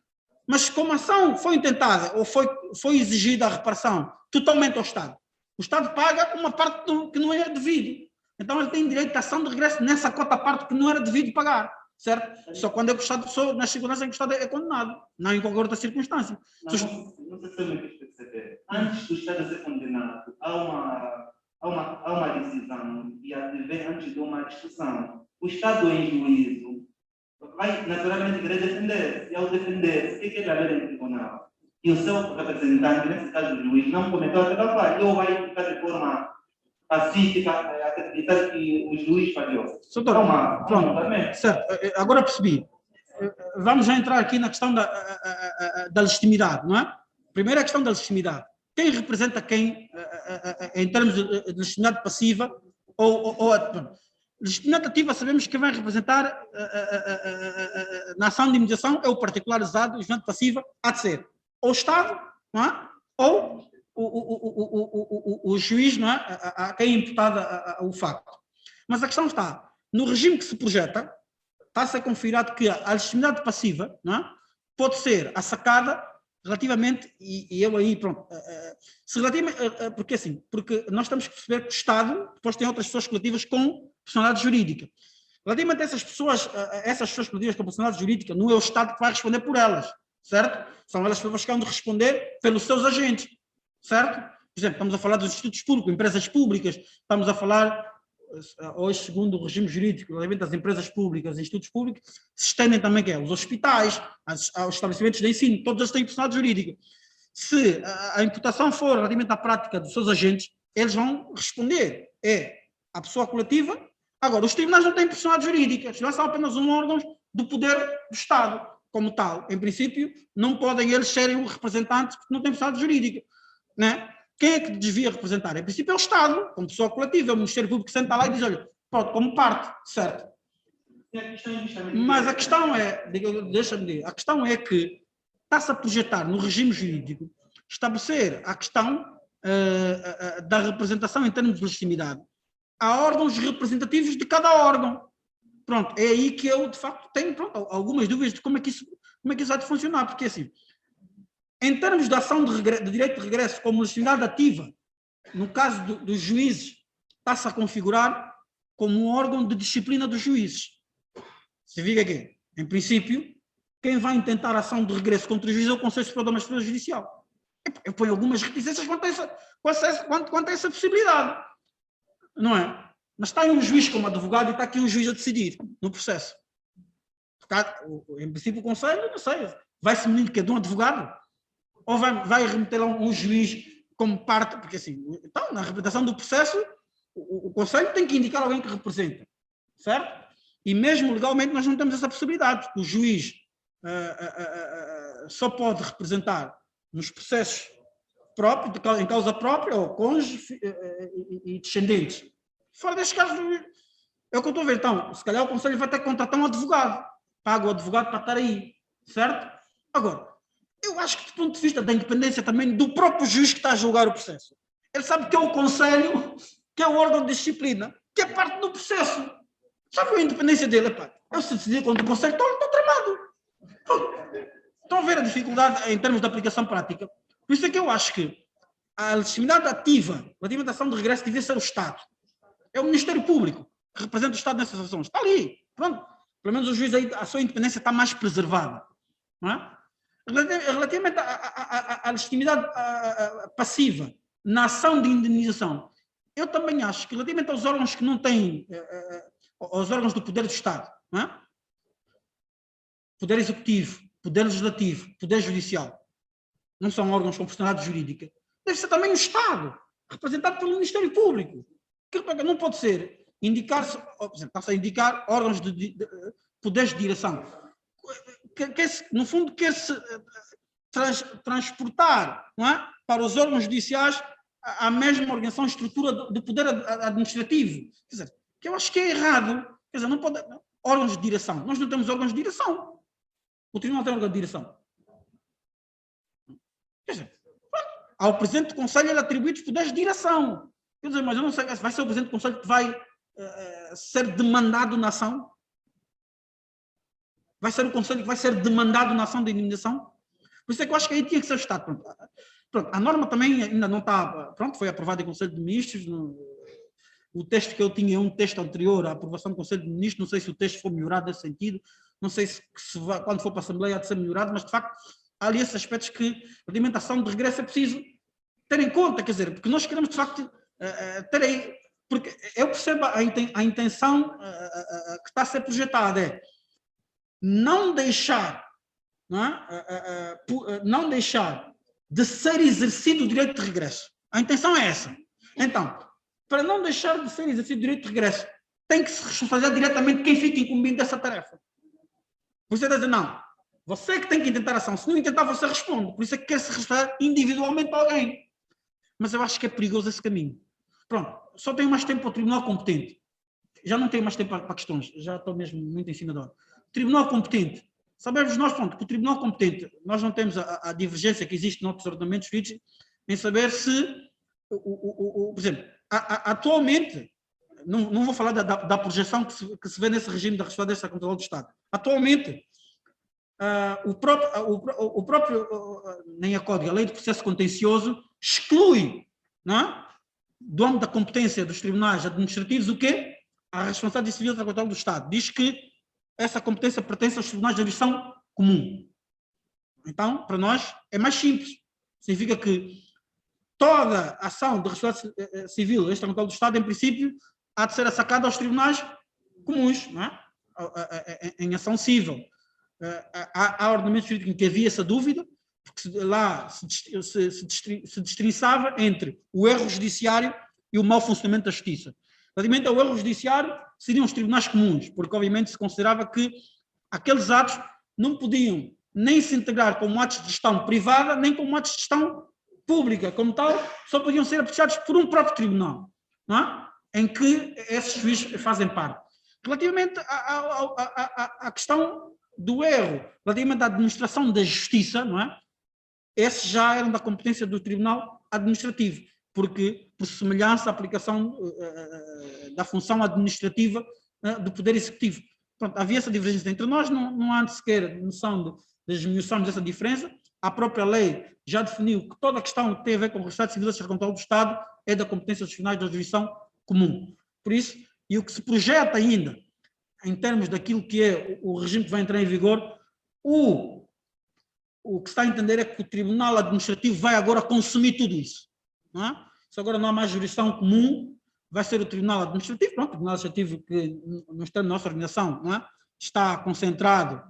Mas como a ação foi intentada ou foi exigida a reparação totalmente ao Estado, o Estado paga uma parte que não é devido. Então ele tem direito de ação de regresso nessa cota à parte que não era devido pagar. Certo? Só quando é que o Estado, só nas circunstâncias em que o Estado é condenado, não em qualquer outra circunstância. Não sei se eu me perceber. Antes do Estado ser condenado, há uma decisão e advém antes de uma discussão. O Estado em juízo vai naturalmente querer defender-se. E ao defender-se, o que é que ele vai em tribunal? E o seu representante, nesse caso o juiz, não cometeu aquela falha, ou vai ficar de forma pacífica, acreditar que o juiz falhou. Pronto, certo. Agora percebi. Vamos já entrar aqui na questão da legitimidade, não é? Primeiro a questão da legitimidade. Quem representa quem em termos de legitimidade passiva ou legitimidade ativa? Sabemos que quem vai representar na ação de indemnização é o particularizado. Legitimidade passiva há de ser ou o Estado, não é? Ou o juiz, não é? A quem é imputado o facto. Mas a questão está, no regime que se projeta, está-se a confirmar que a legitimidade passiva, não é? Pode ser assacada relativamente, e eu aí, pronto, porque assim, porque nós temos que perceber que o Estado depois tem outras pessoas coletivas com personalidade jurídica. Relativamente a essas pessoas coletivas com personalidade jurídica, não é o Estado que vai responder por elas, certo? São elas pessoas que vão responder pelos seus agentes. Certo? Por exemplo, estamos a falar dos institutos públicos, empresas públicas, estamos a falar, hoje, segundo o regime jurídico, das empresas públicas e institutos públicos, se estendem também que é, os hospitais, aos estabelecimentos de ensino, todos eles têm personalidade jurídica. Se a imputação for relativamente à prática dos seus agentes, eles vão responder. É a pessoa coletiva. Agora, os tribunais não têm personalidade jurídica, os tribunais são apenas um órgão do poder do Estado, como tal. Em princípio, não podem eles serem um representante porque não têm personalidade jurídica. Né? Quem é que devia representar? Em princípio é o Estado, como pessoa coletiva, é o Ministério Público que senta lá e diz, olha, pronto, como parte, certo? Mas a questão é, deixa-me dizer, a questão é que está-se a projetar no regime jurídico estabelecer a questão da representação em termos de legitimidade. Há órgãos representativos de cada órgão. Pronto, é aí que eu, de facto, tenho algumas dúvidas de como é que isso vai de funcionar, porque assim, em termos de ação de direito de regresso como legitimidade ativa, no caso dos juízes, está-se a configurar como um órgão de disciplina dos juízes. Significa que, em princípio, quem vai intentar a ação de regresso contra o juiz é o Conselho Superior da Magistratura Judicial. Eu ponho algumas reticências quanto a essa possibilidade. Não é? Mas está aí um juiz como advogado e está aqui um juiz a decidir no processo. Em princípio, o Conselho, não sei, vai-se munir de um advogado? Ou vai remeter a um juiz como parte, porque assim, então, na representação do processo, o Conselho tem que indicar alguém que representa, certo? E mesmo legalmente nós não temos essa possibilidade, porque o juiz só pode representar nos processos próprios, em causa própria, ou cônjuge e descendentes. Fora destes casos, é o que eu estou a ver. Então, se calhar o Conselho vai ter que contratar um advogado, paga o advogado para estar aí, certo? Agora, eu acho que do ponto de vista da independência também do próprio juiz que está a julgar o processo, ele sabe que é o Conselho, que é o órgão de disciplina, que é parte do processo. Sabe a independência dele? Epá, eu se decidir contra o Conselho, estou tramado. Estão a ver a dificuldade em termos de aplicação prática? Por isso é que eu acho que a legitimidade ativa, a alimentação de regresso, devia ser o Estado. É o Ministério Público que representa o Estado nessas ações. Está ali. Pronto. Pelo menos o juiz aí, a sua independência está mais preservada. Não é? Relativamente à legitimidade passiva na ação de indemnização, eu também acho que relativamente aos órgãos que não têm, aos órgãos do Poder do Estado, não é? Poder Executivo, Poder Legislativo, Poder Judicial, não são órgãos com personalidade jurídica, deve ser também o Estado, representado pelo Ministério Público, que não pode ser indicar-se, por exemplo, está-se a indicar órgãos de poderes de direção, no fundo quer-se transportar, não é, para os órgãos judiciais a mesma organização, estrutura do poder administrativo, quer dizer, que eu acho que é errado, quer dizer, não pode, órgãos de direção, nós não temos órgãos de direção, o Tribunal tem órgão de direção. Quer dizer, ao Presidente do Conselho ele atribui os poderes de direção. Quer dizer, mas eu não sei, vai ser o Presidente do Conselho que vai ser demandado na ação? Vai ser o Conselho que vai ser demandado na ação de indenização? Por isso é que eu acho que aí tinha que ser o Estado. Pronto, a norma também ainda não está, pronto, foi aprovada em Conselho de Ministros, o texto que eu tinha é um texto anterior à aprovação do Conselho de Ministros, não sei se o texto foi melhorado nesse sentido, não sei se quando for para a Assembleia há de ser melhorado, mas de facto há ali esses aspectos que a alimentação de regresso é preciso ter em conta, quer dizer, porque nós queremos de facto ter aí, porque eu percebo a intenção que está a ser projetada, é não deixar, não deixar de ser exercido o direito de regresso. A intenção é essa. Então, para não deixar de ser exercido o direito de regresso, tem que se responsabilizar diretamente quem fica incumbido dessa tarefa. Por isso é dizer, não, você que tem que intentar a ação, se não intentar você responde, por isso é que quer se responsabilizar individualmente a alguém. Mas eu acho que é perigoso esse caminho. Pronto, só tenho mais tempo para o tribunal competente. Já não tenho mais tempo para questões, já estou mesmo muito em cima da hora. Tribunal competente. Sabemos nós, pronto, que o tribunal competente, nós não temos a divergência que existe noutros ordenamentos jurídicos em saber se, por exemplo, atualmente, não vou falar da projeção que se vê nesse regime da responsabilidade controle do Estado. Atualmente, o próprio nem a Código, a Lei de Processo Contencioso, exclui, não é, do âmbito da competência dos tribunais administrativos o quê? A responsabilidade civil da controle do Estado. Diz que essa competência pertence aos tribunais de jurisdição comum. Então, para nós, é mais simples. Significa que toda ação de responsabilidade civil extracontrole do Estado, em princípio, há de ser sacada aos tribunais comuns, não é? Em ação civil. Há ordenamentos jurídicos em que havia essa dúvida, porque lá se destrinçava entre o erro judiciário e o mau funcionamento da justiça. Relativamente ao erro judiciário, seriam os tribunais comuns, porque obviamente se considerava que aqueles atos não podiam nem se integrar como atos de gestão privada, nem como atos de gestão pública, como tal, só podiam ser apreciados por um próprio tribunal, não é? Em que esses juízes fazem parte. Relativamente à questão do erro, relativamente à administração da justiça, não é? Esses já eram da competência do Tribunal Administrativo, porque, por semelhança, a aplicação da função administrativa do Poder Executivo. Pronto, havia essa divergência entre nós, não há sequer noção de esmiuçarmos essa diferença. A própria lei já definiu que toda a questão que tem a ver com o Estado Civil e controle do Estado é da competência dos tribunais da jurisdição comum. Por isso, e o que se projeta ainda, em termos daquilo que é o regime que vai entrar em vigor, o que se está a entender é que o Tribunal Administrativo vai agora consumir tudo isso. Não é? Se agora não há mais jurisdição comum, vai ser o Tribunal Administrativo, pronto, o Tribunal Administrativo que, nos termos da nossa organização, não é? Está concentrado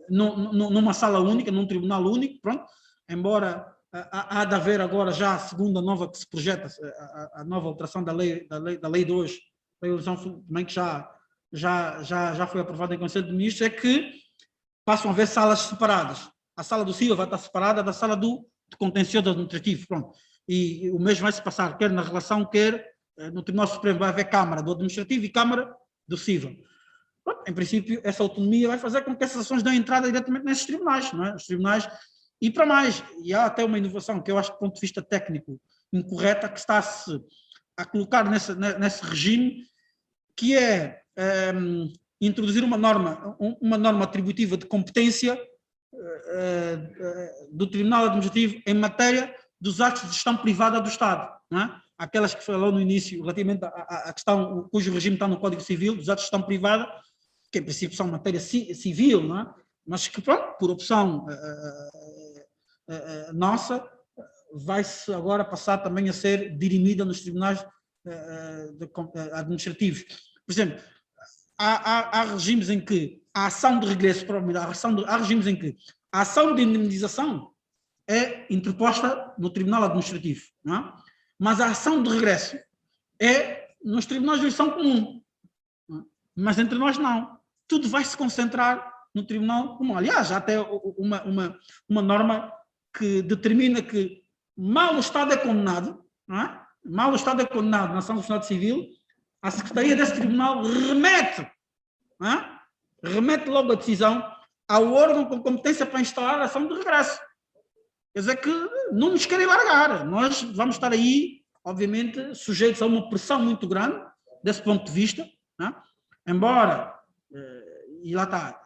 numa sala única, num tribunal único, pronto, embora há de haver agora já a segunda nova que se projeta, a nova alteração da lei de hoje, também que já foi aprovada em Conselho de Ministros, é que passam a haver salas separadas. A sala do CIVA vai estar separada da sala do contencioso administrativo, pronto. E o mesmo vai se passar, quer na relação, quer no Tribunal Supremo vai haver Câmara do Administrativo e Câmara do CIVA. Pronto, em princípio, essa autonomia vai fazer com que essas ações dêem entrada diretamente nesses tribunais, não é? Os tribunais, e para mais, e há até uma inovação que eu acho que, do ponto de vista técnico, incorreta, que está-se a colocar nesse regime, que é introduzir uma norma atributiva de competência do Tribunal Administrativo em matéria dos atos de gestão privada do Estado, não é? Aquelas que falou no início, relativamente à questão cujo regime está no Código Civil, dos atos de gestão privada, que em princípio são matéria civil, não é? Mas que, pronto, por opção nossa, vai-se agora passar também a ser dirimida nos tribunais administrativos. Por exemplo, há regimes em que a ação de regresso, há regimes em que a ação de indemnização é interposta no Tribunal Administrativo, não é? Mas a ação de regresso é nos tribunais de jurisdição comum. Não é? Mas entre nós não. Tudo vai se concentrar no Tribunal Comum. Aliás, já tem uma norma que determina que mal o Estado é condenado, não é? Mal o Estado é condenado na ação do Estado Civil, a Secretaria desse Tribunal remete, não é? Remete logo a decisão ao órgão com competência para instaurar a ação de regresso. Quer dizer que não nos querem largar. Nós vamos estar aí, obviamente, sujeitos a uma pressão muito grande, desse ponto de vista, não é? Embora, e lá está,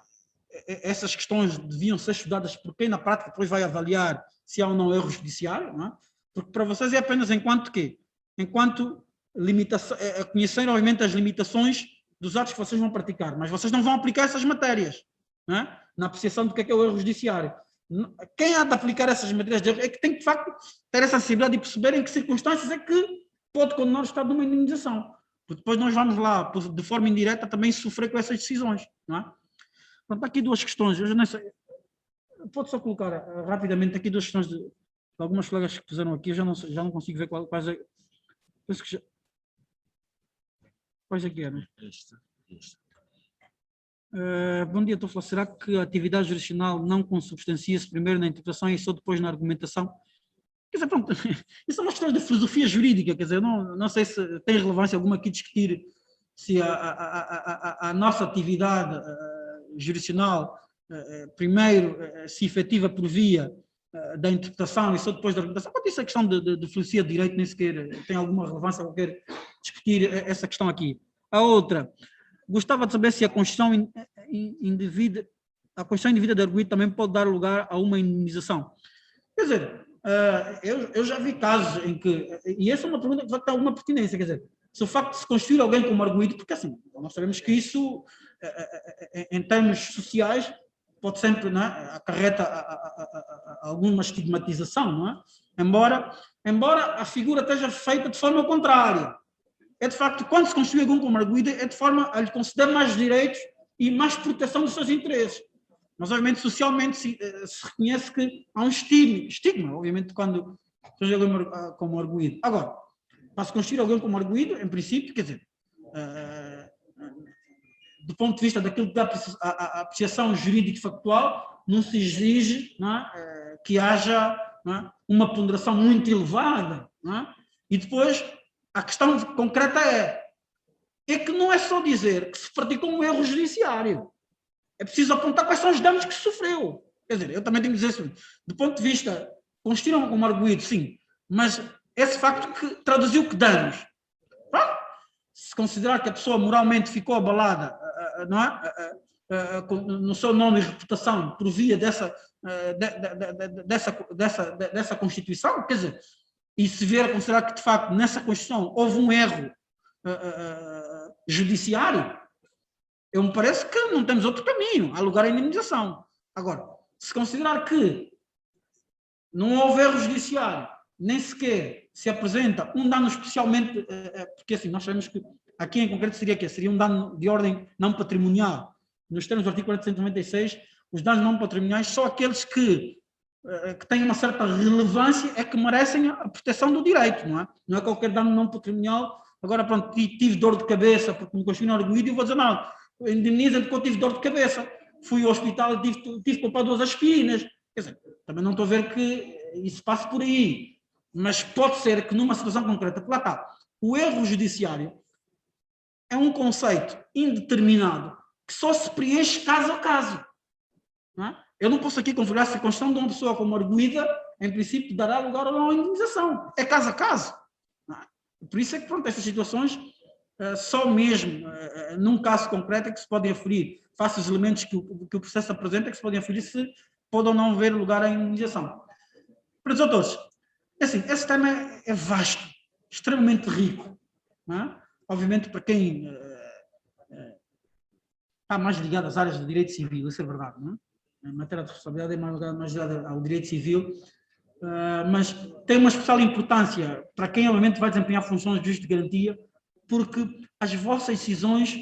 essas questões deviam ser estudadas por quem na prática depois vai avaliar se há ou não erro judiciário, não é? Porque para vocês é apenas enquanto quê? Enquanto limitação, conhecer obviamente as limitações dos atos que vocês vão praticar, mas vocês não vão aplicar essas matérias, não é? Na apreciação do que é o erro judiciário. Quem há de aplicar essas matérias de erro é que tem que, de facto, ter essa sensibilidade de perceber em que circunstâncias é que pode condenar o Estado numa indemnização. Porque depois nós vamos lá, de forma indireta, também sofrer com essas decisões, não é? Pronto, aqui duas questões. Eu já não sei, pode só colocar rapidamente aqui duas questões de algumas colegas que puseram aqui. Eu já não consigo ver quais é. Penso que já, quais é que eram? Bom dia, estou a falar. Será que a atividade jurisdicional não consubstancia-se primeiro na interpretação e só depois na argumentação? Quer dizer, pronto, isso é uma questão de filosofia jurídica, quer dizer, eu não sei se tem relevância alguma aqui discutir se a nossa atividade jurisdicional primeiro se efetiva por via da interpretação e só depois da argumentação. Pode isso é questão de filosofia de direito, nem sequer tem alguma relevância qualquer discutir essa questão aqui. A outra, gostava de saber se a Constituição indevida de arguido também pode dar lugar a uma indemnização. Quer dizer, eu já vi casos em que, e essa é uma pergunta que vai ter alguma pertinência, quer dizer, se o facto de se constituir alguém como arguido, porque assim, nós sabemos que isso, em termos sociais, pode sempre, não é, acarreta alguma estigmatização, não é? Embora a figura esteja feita de forma contrária. É de facto, quando se constitui algum como arguido, é de forma a lhe conceder mais direitos e mais proteção dos seus interesses. Mas, obviamente, socialmente se reconhece que há um estigma, obviamente, quando se constitui alguém como arguido. Agora, para se constituir alguém como arguido, em princípio, quer dizer, do ponto de vista daquilo que é a apreciação jurídica e factual, não se exige, não é, que haja, não é, uma ponderação muito elevada. Não é? E depois, a questão concreta é que não é só dizer que se praticou um erro judiciário. É preciso apontar quais são os danos que se sofreu. Quer dizer, eu também tenho que dizer assim, do ponto de vista, constituíram como arguido, sim, mas esse facto que traduziu que danos? Se considerar que a pessoa moralmente ficou abalada, não é? No seu nome e reputação por via dessa Constituição, quer dizer, e se vier a considerar que, de facto, nessa Constituição houve um erro judiciário, eu me parece que não temos outro caminho, há lugar à indemnização. Agora, se considerar que não houve erro judiciário, nem sequer se apresenta um dano especialmente, porque assim, nós sabemos que aqui em concreto seria que seria um dano de ordem não patrimonial. Nos termos do artigo 496, os danos não patrimoniais são aqueles que têm uma certa relevância, é que merecem a proteção do direito, não é? Não é qualquer dano não patrimonial. Agora, pronto, tive dor de cabeça porque me constituí arguido e vou dizer, não, indemniza-me porque eu tive dor de cabeça. Fui ao hospital e tive que comprar 2 aspirinas. Quer dizer, também não estou a ver que isso passe por aí. Mas pode ser que numa situação concreta, porque lá está, o erro judiciário é um conceito indeterminado que só se preenche caso a caso. Não é? Eu não posso aqui configurar se a Constituição de uma pessoa como arguida, em princípio, dará lugar a uma indemnização. É caso a caso. Não é? Por isso é que, pronto, estas situações, só mesmo num caso concreto é que se podem aferir, face aos elementos que o processo apresenta, é que se podem aferir se pode ou não haver lugar à indemnização. Para os autores, assim, esse tema é vasto, extremamente rico. Não é? Obviamente, para quem está mais ligado às áreas do direito civil, isso é verdade, não é? A matéria de responsabilidade é mais ligada ao direito civil, mas tem uma especial importância para quem, obviamente, vai desempenhar funções de juiz de garantia, porque as vossas decisões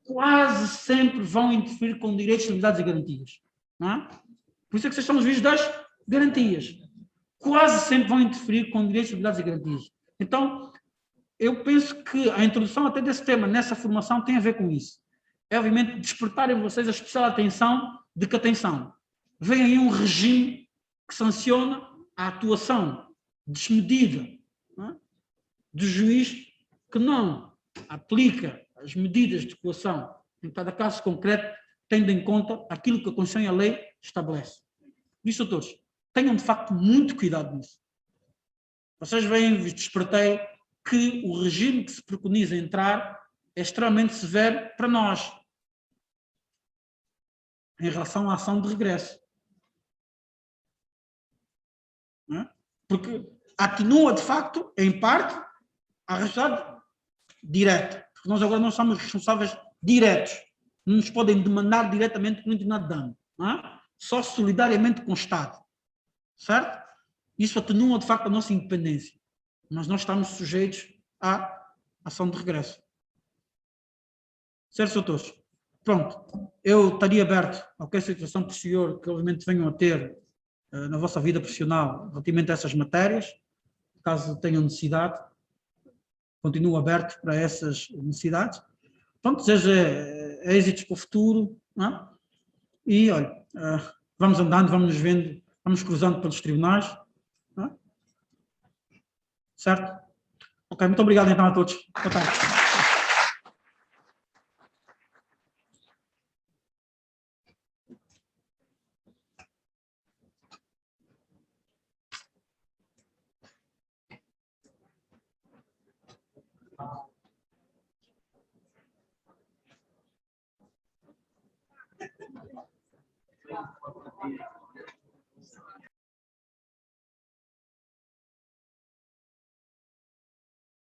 quase sempre vão interferir com direitos, liberdades e garantias. Não é? Por isso é que vocês são os juízes das garantias. Quase sempre vão interferir com direitos, liberdades e garantias. Então, eu penso que a introdução até desse tema nessa formação tem a ver com isso. É, obviamente, despertar em vocês a especial atenção de que, atenção, vem aí um regime que sanciona a atuação desmedida, não é, do juiz que não aplica as medidas de coação em cada caso concreto, tendo em conta aquilo que a Constituição e a lei estabelece. Por isso, todos, tenham de facto muito cuidado nisso. Vocês veem, despertei, que o regime que se preconiza entrar é extremamente severo para nós, em relação à ação de regresso. Não é? Porque atenua, de facto, em parte, a responsabilidade direta. Porque nós agora não somos responsáveis diretos. Não nos podem demandar diretamente por um determinado dano. Não é? Só solidariamente com o Estado. Certo? Isso atenua, de facto, a nossa independência. Mas nós estamos sujeitos à ação de regresso. Certo, doutores? Pronto. Eu estaria aberto a qualquer situação posterior que, obviamente, venham a ter na vossa vida profissional relativamente a essas matérias. Caso tenham necessidade, continuo aberto para essas necessidades. Pronto, desejo êxitos para o futuro. Não é? E, olha, vamos andando, vamos nos vendo, vamos cruzando pelos tribunais. Não é? Certo? Ok, muito obrigado então a todos. Boa tarde.